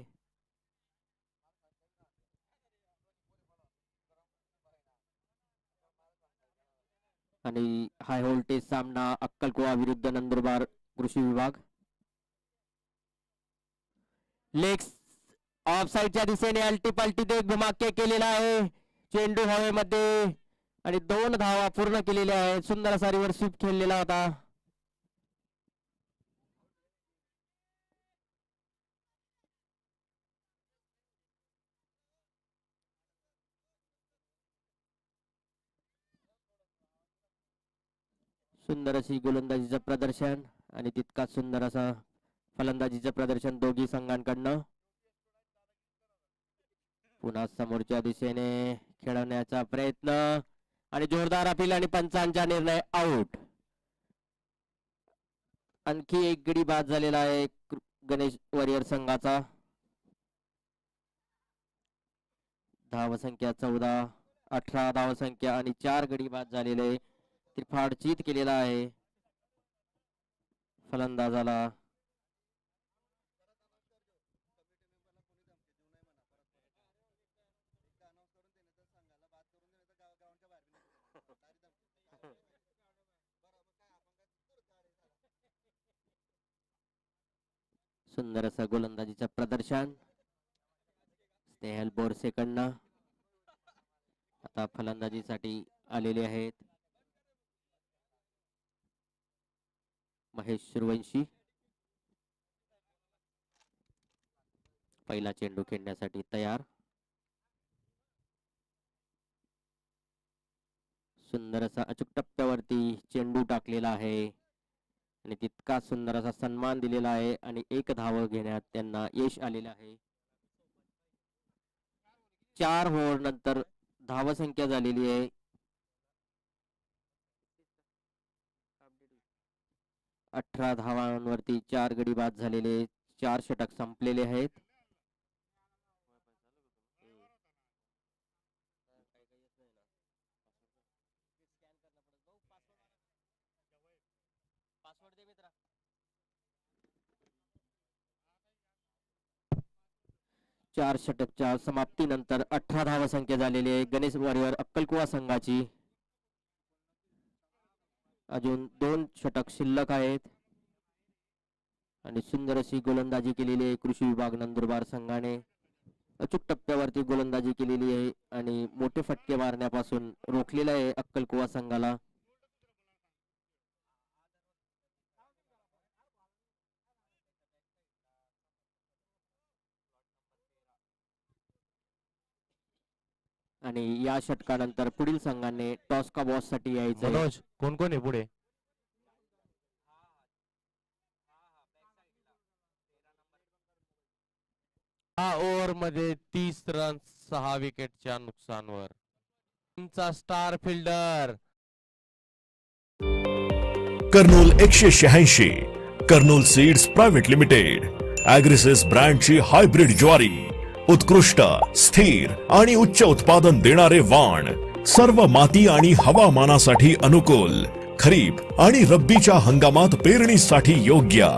आणि हाय व्होल्टेज सामना अक्कलकुवा विरुद्ध नंदुरबार कृषी विभाग. लेग्स ऑफ साईडच्या दिशेने अल्टी पल्टी देख धुमाके केलेला आहे. चेंडू हवेमध्ये आणि 2 धावा पूर्ण केलेल्या आहेत. सुंदर असा रिव्हर स्वीप खेळलेला होता. सुंदर अशी गोलंदाजीचं प्रदर्शन आणि तितकाच सुंदर असं फलंदाजीचं प्रदर्शन दोघी संघांकडनं. पुन्हा समोरच्या दिशेने खेळवण्याचा प्रयत्न आणि जोरदार अपील आणि पंचांचा निर्णय आउट. आणखी एक गडी बाद झालेला आहे गणेश वॉरियर संघाचा. धावसंख्या 14, 18 धावसंख्या आणि 4 गडी बाद झालेले. त्रिफाड चीत केलेला आहे फलंदाजाला. सुंदर असं गोलंदाजीचं प्रदर्शन स्नेहल बोरसेकडनं. आता फलंदाजीसाठी आलेले आहेत महेश सूर्यवंशी. पहिला चेंडू खेळण्यासाठी तयार. सुंदर असा अचूक टप्प्यावरती चेंडू टाकलेला आहे आणि तितका सुंदर असा सन्मान दिलेला आहे आणि 1 धाव घेण्यात त्यांना यश आलेलं आहे. 4 ओव्हर नंतर धावसंख्या झालेली आहे 18 धावांवरती 4 गडी बाद झालेले. 4 षटक संपलेले आहेत. चार षटकच्या समाप्तीनंतर 18 धावसंख्या झालेली आहे गणेश वॉरियर अक्कलकुवा संघाची. अजून 2 षटक शिल्लक आहेत आणि सुंदर अशी गोलंदाजी केलेली आहे कृषी विभाग नंदुरबार संघाने. अचूक टप्प्यावरती गोलंदाजी केलेली आहे आणि मोठे फटके मारण्यापासून रोखलेलं आहे अक्कलकुवा संघाला. आणि या षटकानंतर पुढील संघाने टॉस का बॉस साठी यायचं. मनोज कोण कोण आहे पुढे? हा ओव्हर मध्ये 30 रन 6 विकेटच्या नुकसानवर. तुमचा star fielder Kurnool 186, Kurnool seeds private limited. ॲग्रिसिस ब्रँडची हायब्रिड ज्वारी, उत्कृष्ट, स्थिर आणि उच्च उत्पादन देणारे वाण. सर्व माती आणि हवामानासाठी अनुकूल. खरीप आणि रब्बीच्या हंगामात पेरणीसाठी योग्य.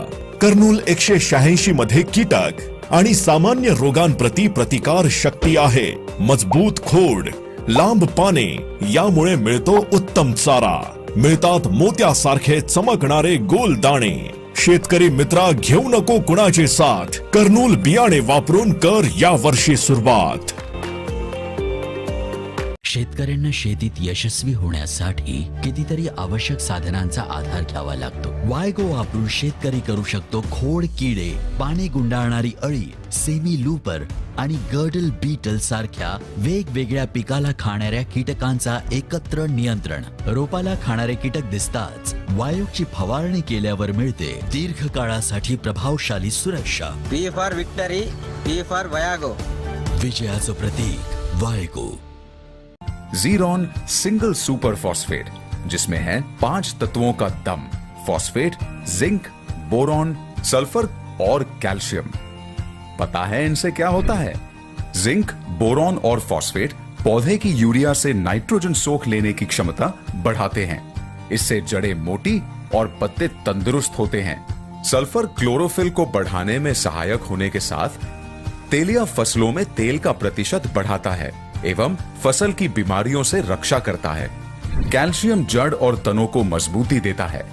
कर्नूल 186 मध्ये कीटक आणि सामान्य रोगांप्रती प्रतिकार शक्ती आहे. मजबूत खोड, लांब पाने, यामुळे मिळतो उत्तम चारा. मिळतात मोत्यासारखे चमकणारे गोल दाणे. शेतकरी मित्रा, घेऊ नको कुणाची साथ. कर्नूल बियाणे वापरून कर या वर्षी सुरुवात. शेतकऱ्यांना शेतीत यशस्वी होण्यासाठी कितीतरी आवश्यक साधनांचा आधार घ्यावा लागतो. वायगो वापरून शेतकरी करू शकतो खोड किडे, पाने गुंडाळणारी अळी, सेमी लूपर आणि गर्डल बीटल सारख्या वेगवेगळ्या पिकाला खाणाऱ्या कीटकांचा एकत्र नियंत्रण. रोपाला खाणारे कीटक दिसताच वायोची फवारणी केल्यावर मिळते दीर्घकाळासाठी प्रभावशाली सुरक्षा. V for victory, V for वयागो. विजयाचं प्रतीक वायगो. Xeron Single Super Phosphate जिसमें है 5 तत्वों का दम, फॉस्फेट, जिंक, बोरॉन, सल्फर और कैल्शियम। पता है इनसे क्या होता है? जिंक, बोरॉन और फॉस्फेट पौधे की यूरिया से नाइट्रोजन सोख लेने की क्षमता बढ़ाते हैं। इससे जड़ें मोटी और पत्ते तंदुरुस्त होते हैं। सल्फर क्लोरोफिल को बढ़ाने में सहायक होने के साथ तेलिया फसलों में तेल का प्रतिशत बढ़ाता है एवं फसल की बीमारियों से रक्षा करता है। कैल्शियम जड़ और तनों को मजबूती देता है।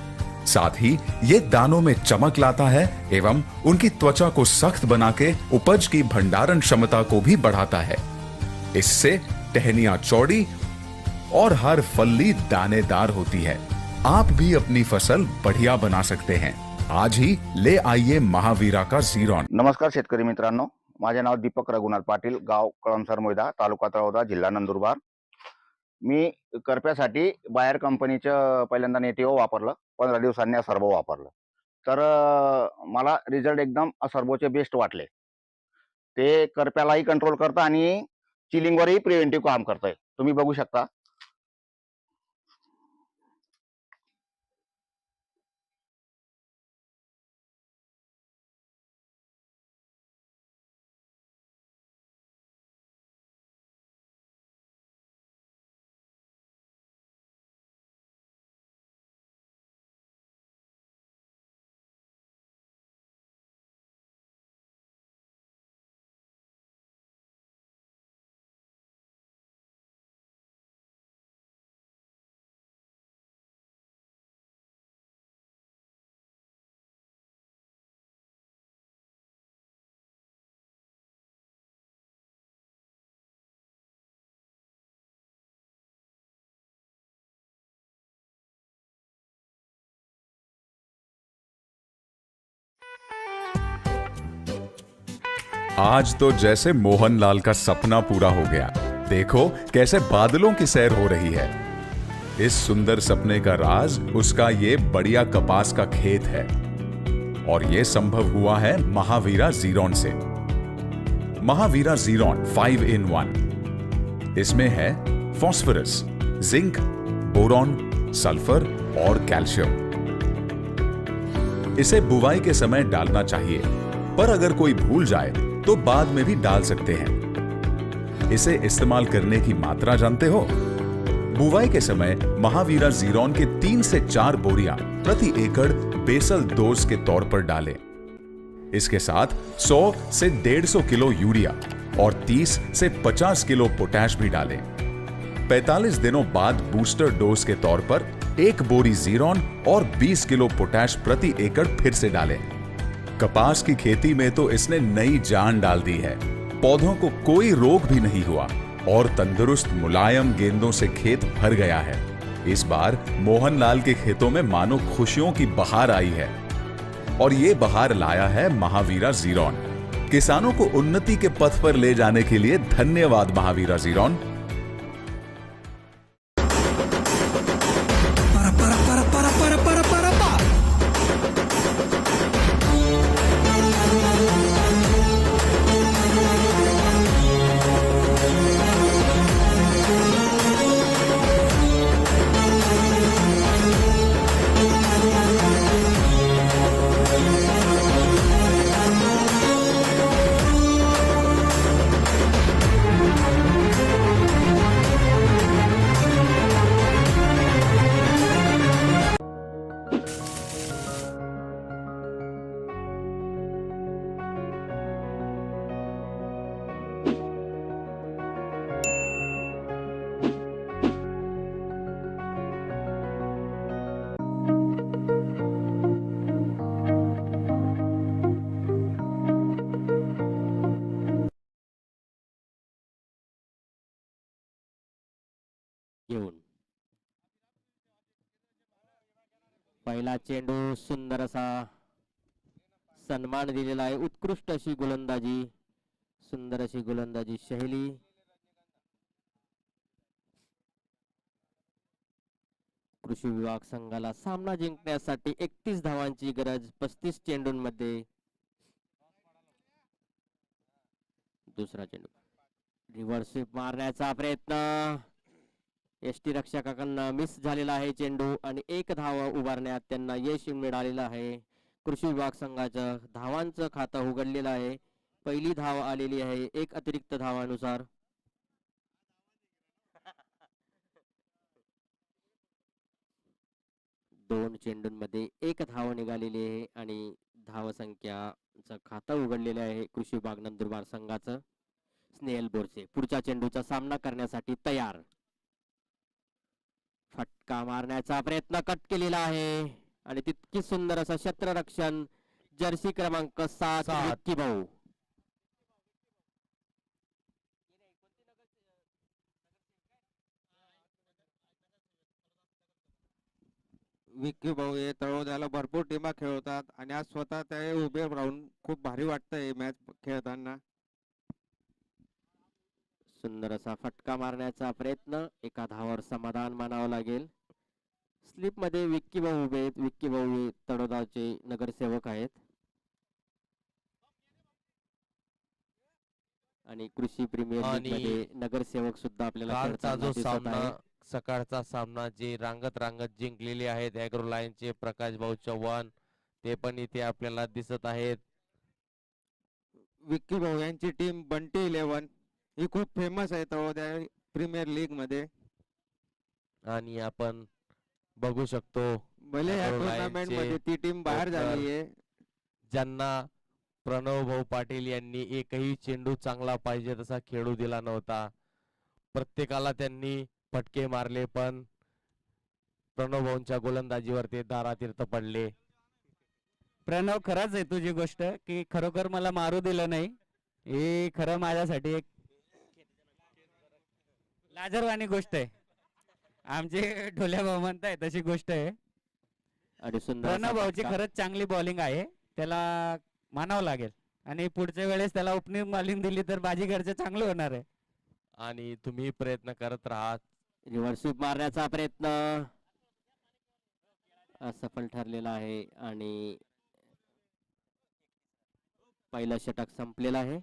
साथ ही ये दानों में चमक लाता है एवं उनकी त्वचा को सख्त बना के उपज की भंडारण क्षमता को भी बढ़ाता है। इससे टहनियां चौड़ी और हर फल्ली दानेदार होती है। आप भी अपनी फसल बढ़िया बना सकते हैं। आज ही ले आइए महावीरा का झीरॉन। नमस्कार शेतकरी मित्रांनो, माझे नाव दीपक रघुनाथ पाटील, गाव कळमसर मोयदा, तालुका तळोदा, जिल्हा नंदुरबार। मी करप्यासाठी बायर कंपनीचं पहिल्यांदा नेटिव्ह वापरलं, 15 दिवसांनी सर्वो वापरलं, तर मला रिझल्ट एकदम सर्वोचे बेस्ट वाटले। ते करप्यालाही कंट्रोल करतं आणि चिलिंगवरही प्रिव्हेंटिव्ह काम करतंय, तुम्ही बघू शकता। आज तो जैसे मोहनलाल का सपना पूरा हो गया। देखो कैसे बादलों की सैर हो रही है। इस सुंदर सपने का राज उसका ये बढ़िया कपास का खेत है और ये संभव हुआ है महावीरा झीरॉन से। महावीरा झीरॉन 5 in 1। इसमें है फास्फोरस, जिंक, बोरॉन, सल्फर और कैल्शियम। इसे बुवाई के समय डालना चाहिए, पर अगर कोई भूल जाए तो बाद में भी डाल सकते हैं। इसे इस्तेमाल करने की मात्रा जानते हो? बुवाई के समय महावीरा झीरॉन के 3 से 4 बोरियां प्रति एकड़ बेसल डोज के तौर पर डालें। इसके साथ 100 से 150 किलो यूरिया और 30 से 50 किलो पोटैश भी डालें। 45 दिनों बाद बूस्टर डोज के तौर पर 1 बोरी झीरॉन और 20 किलो पोटैश प्रति एकड़ फिर से डालें। कपास की खेती में तो इसने नई जान डाल दी है। पौधों को कोई रोग भी नहीं हुआ और तंदुरुस्त मुलायम गेंदों से खेत भर गया है। इस बार मोहनलाल के खेतों में मानो खुशियों की बहार आई है और ये बहार लाया है महावीरा झीरॉन। किसानों को उन्नति के पथ पर ले जाने के लिए धन्यवाद महावीरा झीरॉन। घेऊन पहिला चेंडू सुंदर असा सन्मान दिलेला आहे। उत्कृष्ट अशी गोलंदाजी, सुंदर अशी गोलंदाजी शैली। कृषी विभाग संघाला सामना जिंकण्यासाठी 31 धावांची गरज 35 चेंडूंमध्ये। दुसरा चेंडू रिव्हर्स स्वीप मारण्याचा प्रयत्न, एसटी रक्षकांना मिस झालेला आहे चेंडू आणि एक धाव उभारण्यात त्यांना यश मिळालेलं आहे. कृषी विभाग संघाचं धावांचं खातं उघडलेलं आहे. पहिली धाव आलेली आहे एक अतिरिक्त धावानुसार. दोन चेंडूंमध्ये एक धाव निघालेली आहे आणि धावसंख्याचं खातं उघडलेलं आहे कृषी विभाग नंदुरबार संघाचं. स्नेहल बोरसे पुढच्या चेंडूचा सामना करण्यासाठी तयार. फटका मारण्याचा प्रयत्न कट केलेला आहे आणि तितकी सुंदर असं क्षेत्ररक्षण जर्सी क्रमांक 7 विक्की भाऊ. विक्की भाऊ हे तळोद्याला भरपूर टीमा खेळवतात आणि आज स्वतः ते उभे राहून खूप भारी वाटतंय मॅच खेळताना. सुंदर असा फटका मारण्याचा प्रयत्न, एका धावावर समाधान मानावं लागेल. स्लिप मध्ये विक्की भाऊ उभे आहेत. विक्की भाऊ हे तळोदाचे नगरसेवक आहेत आणि कृषी प्रीमियर लीग मध्ये नगरसेवक सुद्धा आपल्याला कालचा जो दिसत सामना आहे. सकाळचा सामना जे रांगत जिंकलेले आहेत ॲग्रो लाईनचे प्रकाश भाऊ चव्हाण, ते पण इथे आपल्याला दिसत आहेत. विक्की भाऊ यांची टीम बंटी 11 ही खूप फेमस आहे तळोद्या प्रीमियर लीग मध्ये. आणि आपण बघू शकतो भले या ॲग्रो टुर्नामेंट लाईनचे मध्ये ती टीम बाहेर उत्तर, झाली आहे. ज्यांना प्रणव भाऊ पाटील यांनी एकही चेंडू चांगला पाहिजे तसा खेळू दिला नव्हता. प्रत्येकाला त्यांनी फटके मारले पण प्रणव भाऊंच्या गोलंदाजीवर ते दारातीर्थ पडले. प्रणव, खरंच आहे तुझी गोष्ट की खरोखर मला मारू दिलं नाही. हे खरं माझ्यासाठी एक लाजरवाणी गोष्ट आहे. आमचे ढोल्या भाऊ म्हणताय तशी गोष्ट आहे. आणि सुंदर प्रणव भाऊची खरंच चांगली बॉलिंग आहे, त्याला मानावं लागेल. आणि पुढच्या वेळेस त्याला ओपनिंग बॉलिंग दिली तर बाजीगरचं चांगलं होणार आहे. आणि तुम्ही प्रयत्न करत राहा. रिव्हर्स स्वीप मारण्याचा प्रयत्न असफल ठरलेला आहे आणि पहिला षटक संपलेला आहे.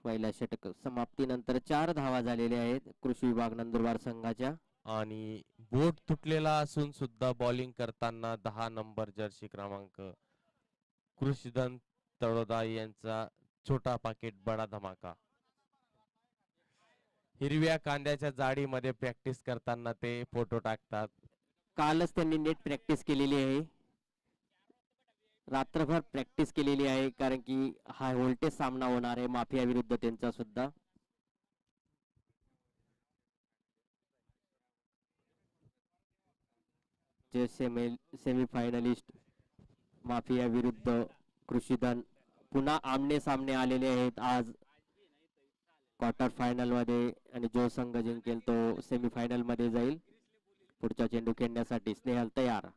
पहिल्या षटक समाप्तीनंतर 4 धावा झालेल्या आहेत कृषी विभाग नंदुरबार संघाच्या. आणि बोट तुटलेला असून सुद्धा बॉलिंग करताना 10 नंबर जर्सी क्रमांक कृषीधन तळोदा यांचा छोटा पाकिट बडा धमाका. हिरव्या कांद्याच्या जाडीमध्ये प्रॅक्टिस करताना ते फोटो टाकतात. कालच त्यांनी नेट प्रॅक्टिस केलेली आहे, रात्रभर प्रॅक्टिस केलेली आहे, कारण की हाय व्होल्टेज सामना होणार आहे माफिया विरुद्ध त्यांचा सुद्धा. जे सेमी फायनलिस्ट माफिया विरुद्ध कृषीधन पुन्हा आमने सामने आलेले आहेत आज क्वार्टर फायनल मध्ये. आणि जो संघ जिंकेल तो सेमी फायनल मध्ये जाईल. पुढचा चेंडू खेळण्यासाठी स्नेहल तयार.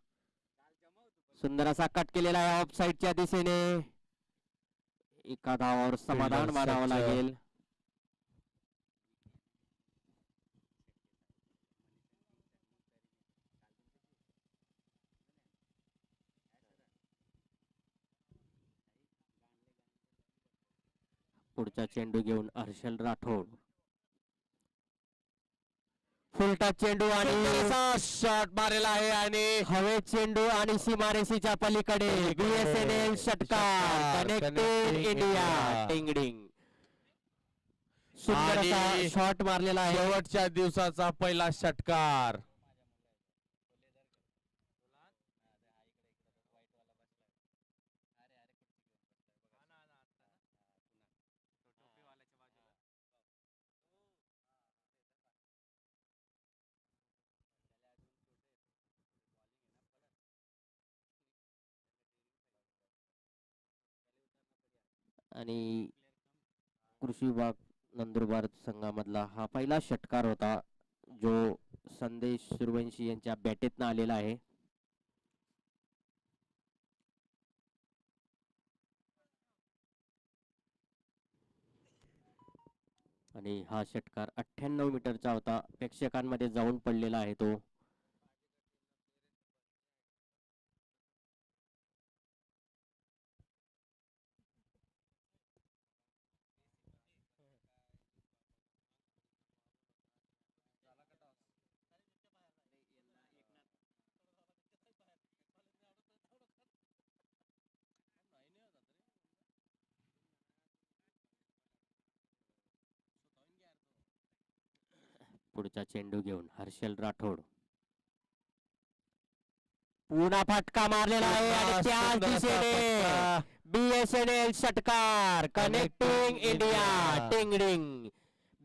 सुंदर असा कट केलेला आहे ऑफ साईडच्या दिशेने. एका धावावर समाधान मानावं लागेल. पुढचा चेंडू घेऊन हर्षल राठोड. फुलटा चेंडू आणि शॉट मारलेला आहे आणि हवे चेंडू आणि सीमारेषेच्या पलीकडे BSNL षटकार कनेक्टेड इंडिया टिंगडिंग. सुंदर असा शॉट मारलेला आहे. शेवटच्या दिवसाचा पहिला षटकार. आणि कृषी विभाग नंदुरबार संघामधला हा पहिला षटकार होता जो संदेश सूर्यवंशी यांच्या बॅटेतनं आलेला आहे. आणि हा षटकार 98 मीटरचा होता. प्रेक्षकांमध्ये जाऊन पडलेला आहे तो. पुढचा चेंडू घेऊन हर्षल राठोड. पुन्हा फटका मारलेला आहे आणि त्याच दिशेने BSNL षटकार. कनेक्टिंग इंडिया टिंगडिंग.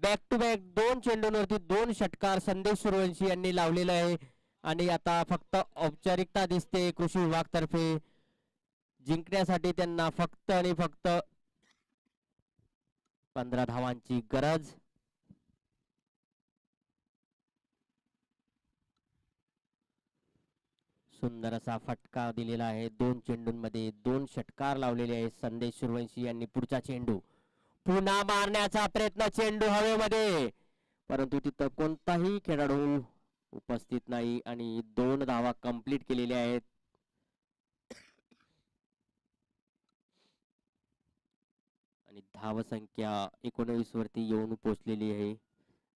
बॅक टू बॅक 2 चेंडूंवरती 2 षटकार संदेश सूर्यवंशी यांनी लावलेला आहे. आणि आता फक्त औपचारिकता दिसते कृषी विभाग तर्फे. जिंकण्यासाठी त्यांना फक्त आणि फक्त 15 धावांची गरज. सुंदर असा फटका दिलेला आहे. 2 चेंडूंमध्ये 2 षटकार लावलेले आहेत संदेश सूर्यवंशी यांनी. पुढचा चेंडू पुन्हा मारण्याचा प्रयत्न. चेंडू हवेमध्ये, परंतु तिथं कोणताही खेळाडू उपस्थित नाही आणि 2 धावा कंप्लीट केलेल्या आहेत. आणि धावसंख्या 19 वरती येऊन पोहोचलेली आहे.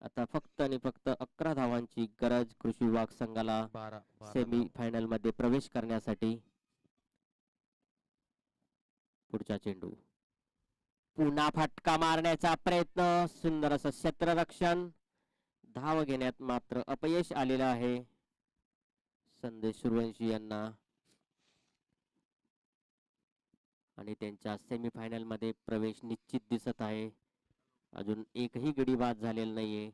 आता फक्त आणि फक्त 11 धावांची गरज कृषी विभाग संघाला सेमी फायनल मध्ये प्रवेश करण्यासाठी. पुढचा चेंडू पुन्हा फटका मारण्याचा प्रयत्न. सुंदर असं क्षेत्ररक्षण. धाव घेण्यात मात्र अपयश आलेलं आहे संदेश सूर्यवंशी यांना. आणि त्यांच्या सेमी फायनल मध्ये प्रवेश निश्चित दिसत आहे. अजून एकही गडी बाद झालेला नाहीये.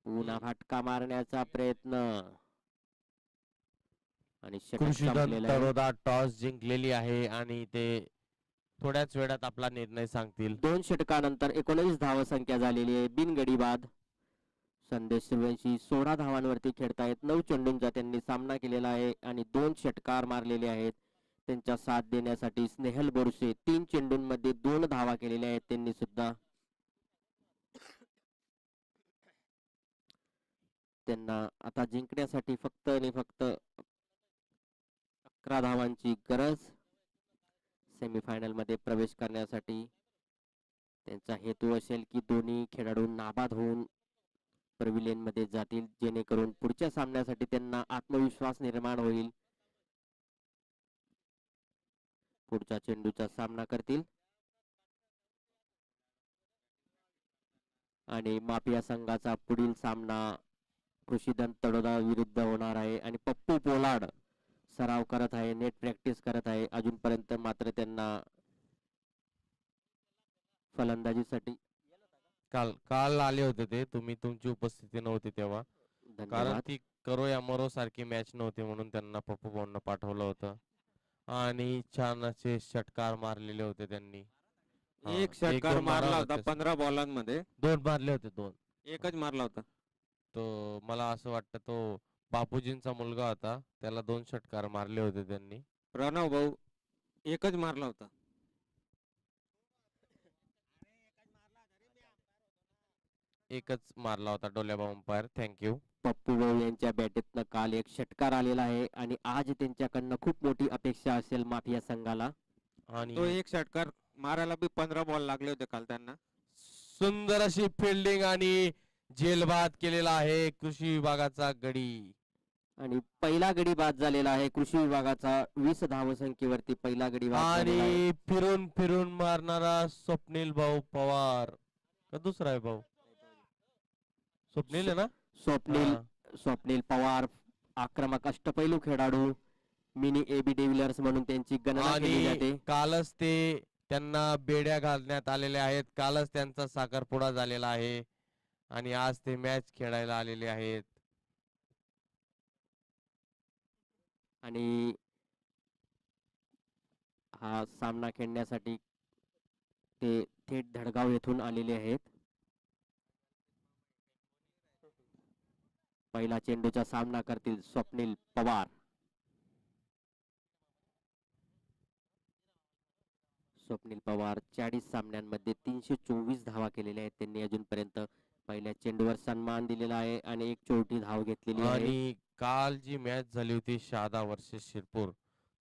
पुन्हा फटका मारण्याचा प्रयत्न आणि षटक संपलेलं आहे. तळोदा टॉस जिंकलेली आहे आणि ते थोड्याच वेळात आपला निर्णय सांगतील. 2 षटकानंतर 19 धावसंख्या झालेली आहे बिनगडी बाद. संदेश सूर्यवंशी 16 धावांवरती खेळतायत. 9 चेंडूंचा त्यांनी सामना केलेला आहे आणि 2 षटकार मारलेले आहेत. त्यांच्या साथ देण्यासाठी स्नेहल बोरसे 3 चेंडूंमध्ये 2 धावा केलेल्या आहेत त्यांनी सुद्धा. त्यांना आता जिंकण्यासाठी फक्त आणि फक्त 11 धावांची गरज सेमीफायनल मध्ये प्रवेश करण्यासाठी. त्यांचा हेतू असेल की दोन्ही खेळाडू नाबाद होऊन पॅव्हिलियन मध्ये जातील, जेणेकरून पुढच्या सामन्यासाठी त्यांना आत्मविश्वास निर्माण होईल. पुढच्या चेंडूचा सामना करतील आणि माफिया संघाचा पुढील सामना कृषीधन तळोदा विरुद्ध होणार आहे. आणि पप्पू पोलाड सराव करत आहे, नेट प्रॅक्टिस करत आहे. अजूनपर्यंत मात्र त्यांना फलंदाजीसाठी काल आले होते ते, तुम्ही तुमची उपस्थिती नव्हती तेव्हा, कारण ती करो या मरो सारखी मॅच नव्हती म्हणून त्यांना पप्पू भाऊंना पाठवलं होतं. आणि छान असे षटकार मारलेले होते त्यांनी. एक षटकार मारला होता 15 बॉलांमध्ये. 2 मारले होते. 2 एकच मारला होता तो. मला असं वाटतं तो बापूजींचा मुलगा होता, त्याला 2 षटकार मारले होते त्यांनी. प्रणव भाऊ एकच मारला होता. एकच मारला होता डोल्याबा अंपायर. थँक्यू. पप्पू भाऊ यांच्या बॅटेतनं काल एक षटकार आलेला आहे आणि आज त्यांच्याकडनं खूप मोठी अपेक्षा असेल माफिया संघाला. आणि तो एक षटकार मारायला बी 15 बॉल लागले होते काल त्यांना. सुंदर अशी फिल्डिंग आणि जेलबाद केलेला आहे कृषी विभागाचा गडी. आणि पहिला गडी बाद झालेला आहे कृषी विभागाचा. 20 धावसंख्येवरती पहिला गडी बाद झालेला आहे. आणि फिरून फिरून मारणारा स्वप्नील भाऊ पवार का दुसरा आहे भाऊ? स्वप्नील आहे ना? स्वप्नील पवार आक्रमक अष्टपैलू खेळाडू, मिनी AB डिव्हिलियर्स म्हणून त्यांची गणना केली जाते. कालच ते त्यांना बेड्या घालण्यात आलेल्या आहेत. कालच त्यांचा साखरपुडा झालेला आहे आणि आज ते मॅच खेळायला आलेले आहेत. आणि हा सामना खेळण्यासाठी ते थेट धडगाव येथून आलेले आहेत. पहिला चेंडूचा सामना करतील स्वप्नील पवार. स्वप्नील पवार 40 सामन्यांमध्ये 324 धावा केलेल्या आहेत त्यांनी अजूनपर्यंत. पहिल्या चेंडूवर सन्मान दिलेला आहे आणि एक चौथी धाव घेतलेली आहे. आणि काल जी मॅच झाली होती शहादा वर्सेस शिरपूर,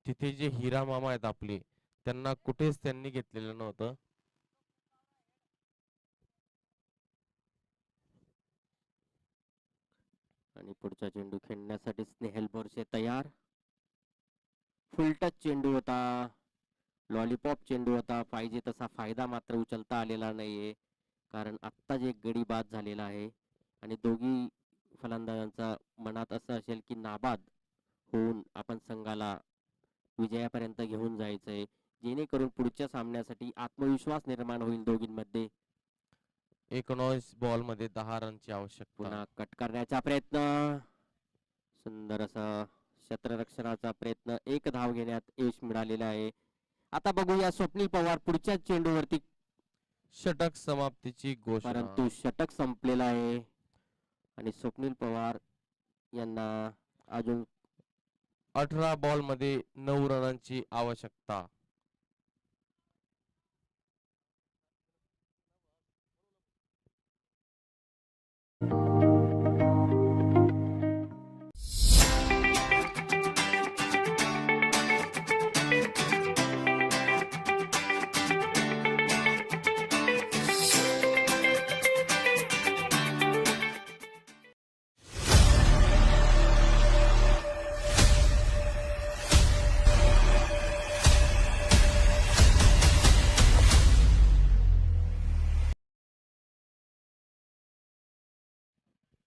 तिथे जे हिरा मामा आहेत आपले, त्यांना कुठेच त्यांनी घेतलेलं नव्हतं. आणि पुढचा चेंडू खेळण्यासाठी स्नेहल बोरसे तयार. फुल टच चेंडू होता, लॉलीपॉप चेंडू होता. पाहिजे तसा फायदा मात्र उचलता आलेला नाहीये, कारण आत्ताच एक गडी बाद झालेला आहे आणि दोघी फलंदाजांचा मनात असं असेल की नाबाद होऊन आपण संघाला विजयापर्यंत घेऊन जायचंय, जेणेकरून पुढच्या सामन्यासाठी आत्मविश्वास निर्माण होईल दोघींमध्ये. 19 बॉल मध्ये 10 रनची आवश्यकता. पुन्हा कट करण्याचा प्रयत्न, सुंदर असा क्षेत्ररक्षणाचा प्रयत्न, एक धाव घेण्यात यश मिळालेलं आहे. आता बघूया स्वप्नील पवार पुढच्या चेंडूवरती षटक समाप्तीची घोषणा. परंतु षटक संपलेलं आहे आणि स्वप्नील पवार यांना अजून 18 बॉल मध्ये 9 रनांची आवश्यकता.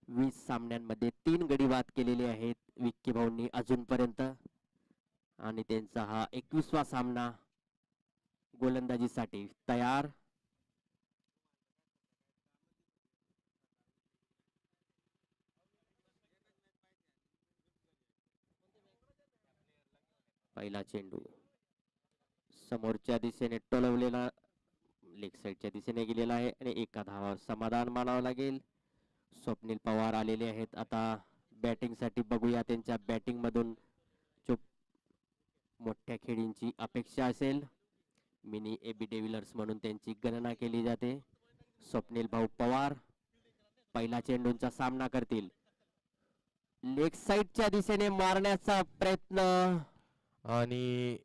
वीस सामन्यांमध्ये 3 गडी बाद केलेले आहेत विक्की भाऊंनी अजूनपर्यंत आणि त्यांचा हा 21वा सामना गोलंदाजीसाठी तयार. पहिला चेंडू समोरच्या दिशेने टोलवलेला लेग साईडच्या दिशेने गेलेला आहे आणि एका धावावर समाधान मानावं लागेल. स्वप्नील पवार आलेले आहेत आता बॅटिंग साठी. बघूया त्यांच्या बॅटिंग मधून मोठ्या खेळींची अपेक्षा असेल. मिनी एबी डेव्हिलर्स म्हणून त्यांची गणना केली जाते. स्वप्नील भाऊ पवार पहिला चेंडूंचा सामना करतील. लेग साईडच्या दिशेने मारण्याचा प्रयत्न आणि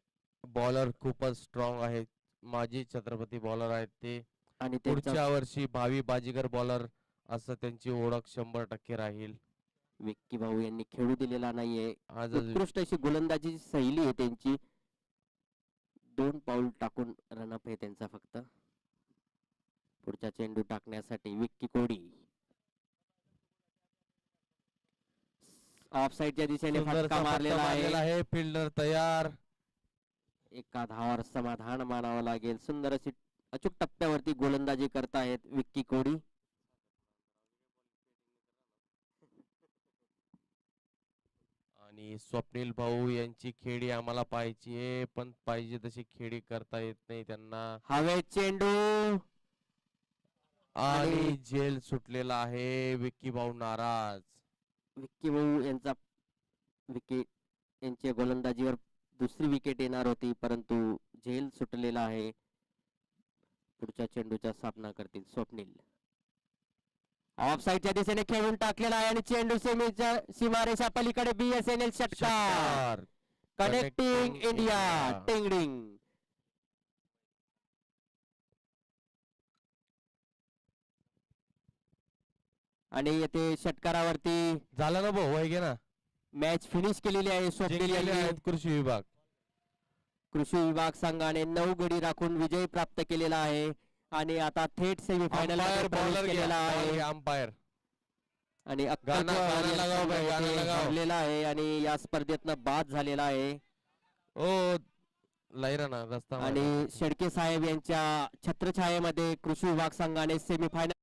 बॉलर खूपच स्ट्रॉंग आहेत. माजी छत्रपती बॉलर आहेत ते आणि पुढच्या वर्षी भावी बाजीगर बॉलर असं त्यांची ओळख 100% राहील. विक्की भाऊ यांनी खेळू दिलेला नाहीये. आज उत्कृष्ट अशी गोलंदाजी शैली आहे त्यांची. 2 पाऊल टाकून रनअप आहे त्यांचा फक्त. पुढचा चेंडू टाकण्यासाठी विक्की कोडी ऑफ साईडच्या दिशेने सुंदर फटका असा मारलेला फटका मारलेला आहे. आहे. फिल्डर तयार. एका धावावर समाधान मानावं लागेल. सुंदर अशी अचूक टप्प्यावरती गोलंदाजी करतायत विक्की कोडी. आणि स्वप्नील भाऊ यांची खेळी आम्हाला पाहायची आहे, पण पाहिजे तशी खेळी करता येत नाही त्यांना. हवे चेंडू आणि झेल सुटलेला आहे. विक्की भाऊ नाराज. विक्की भाऊ यांचा विकेट यांच्या गोलंदाजीवर दुसरी विकेट येणार होती परंतु झेल सुटलेला आहे. पुढच्या चेंडूचा सामना करतील स्वप्नील. ऑफ साईडच्या दिशेने खेळून टाकलेला आहे आणि चेंडू सीमारेषा पलीकडे BSNL षटकार. कनेक्टिंग इंडिया टिंगडिंग. आणि येथे षटकारावरती झालं ना भाऊ, वय ना. मॅच फिनिश केलेली आहे. स्वप्नील यांनी कृषी विभाग. कृषी विभाग संघाने 9 गडी राखून विजय प्राप्त केलेला आहे आणि आता थेट सेमीफायनल मध्ये प्रवेश केलेला आहे. अंपायर आणि हरलेला आहे आणि या स्पर्धेतनं बाद झालेला आहे. ओ लैरा ना रस्ता. आणि शेडके साहेब यांच्या छत्रछायेमध्ये कृषी विभाग संघाने semifinal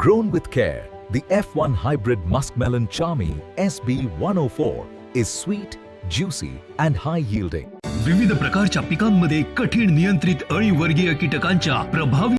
Grown with care, the F1 hybrid muskmelon Charmy SB104 is sweet, juicy and high yielding. विविध प्रकारच्या पिकांमध्ये कठीण नियंत्रित अळीवर्गीय कीटकांच्या प्रभावी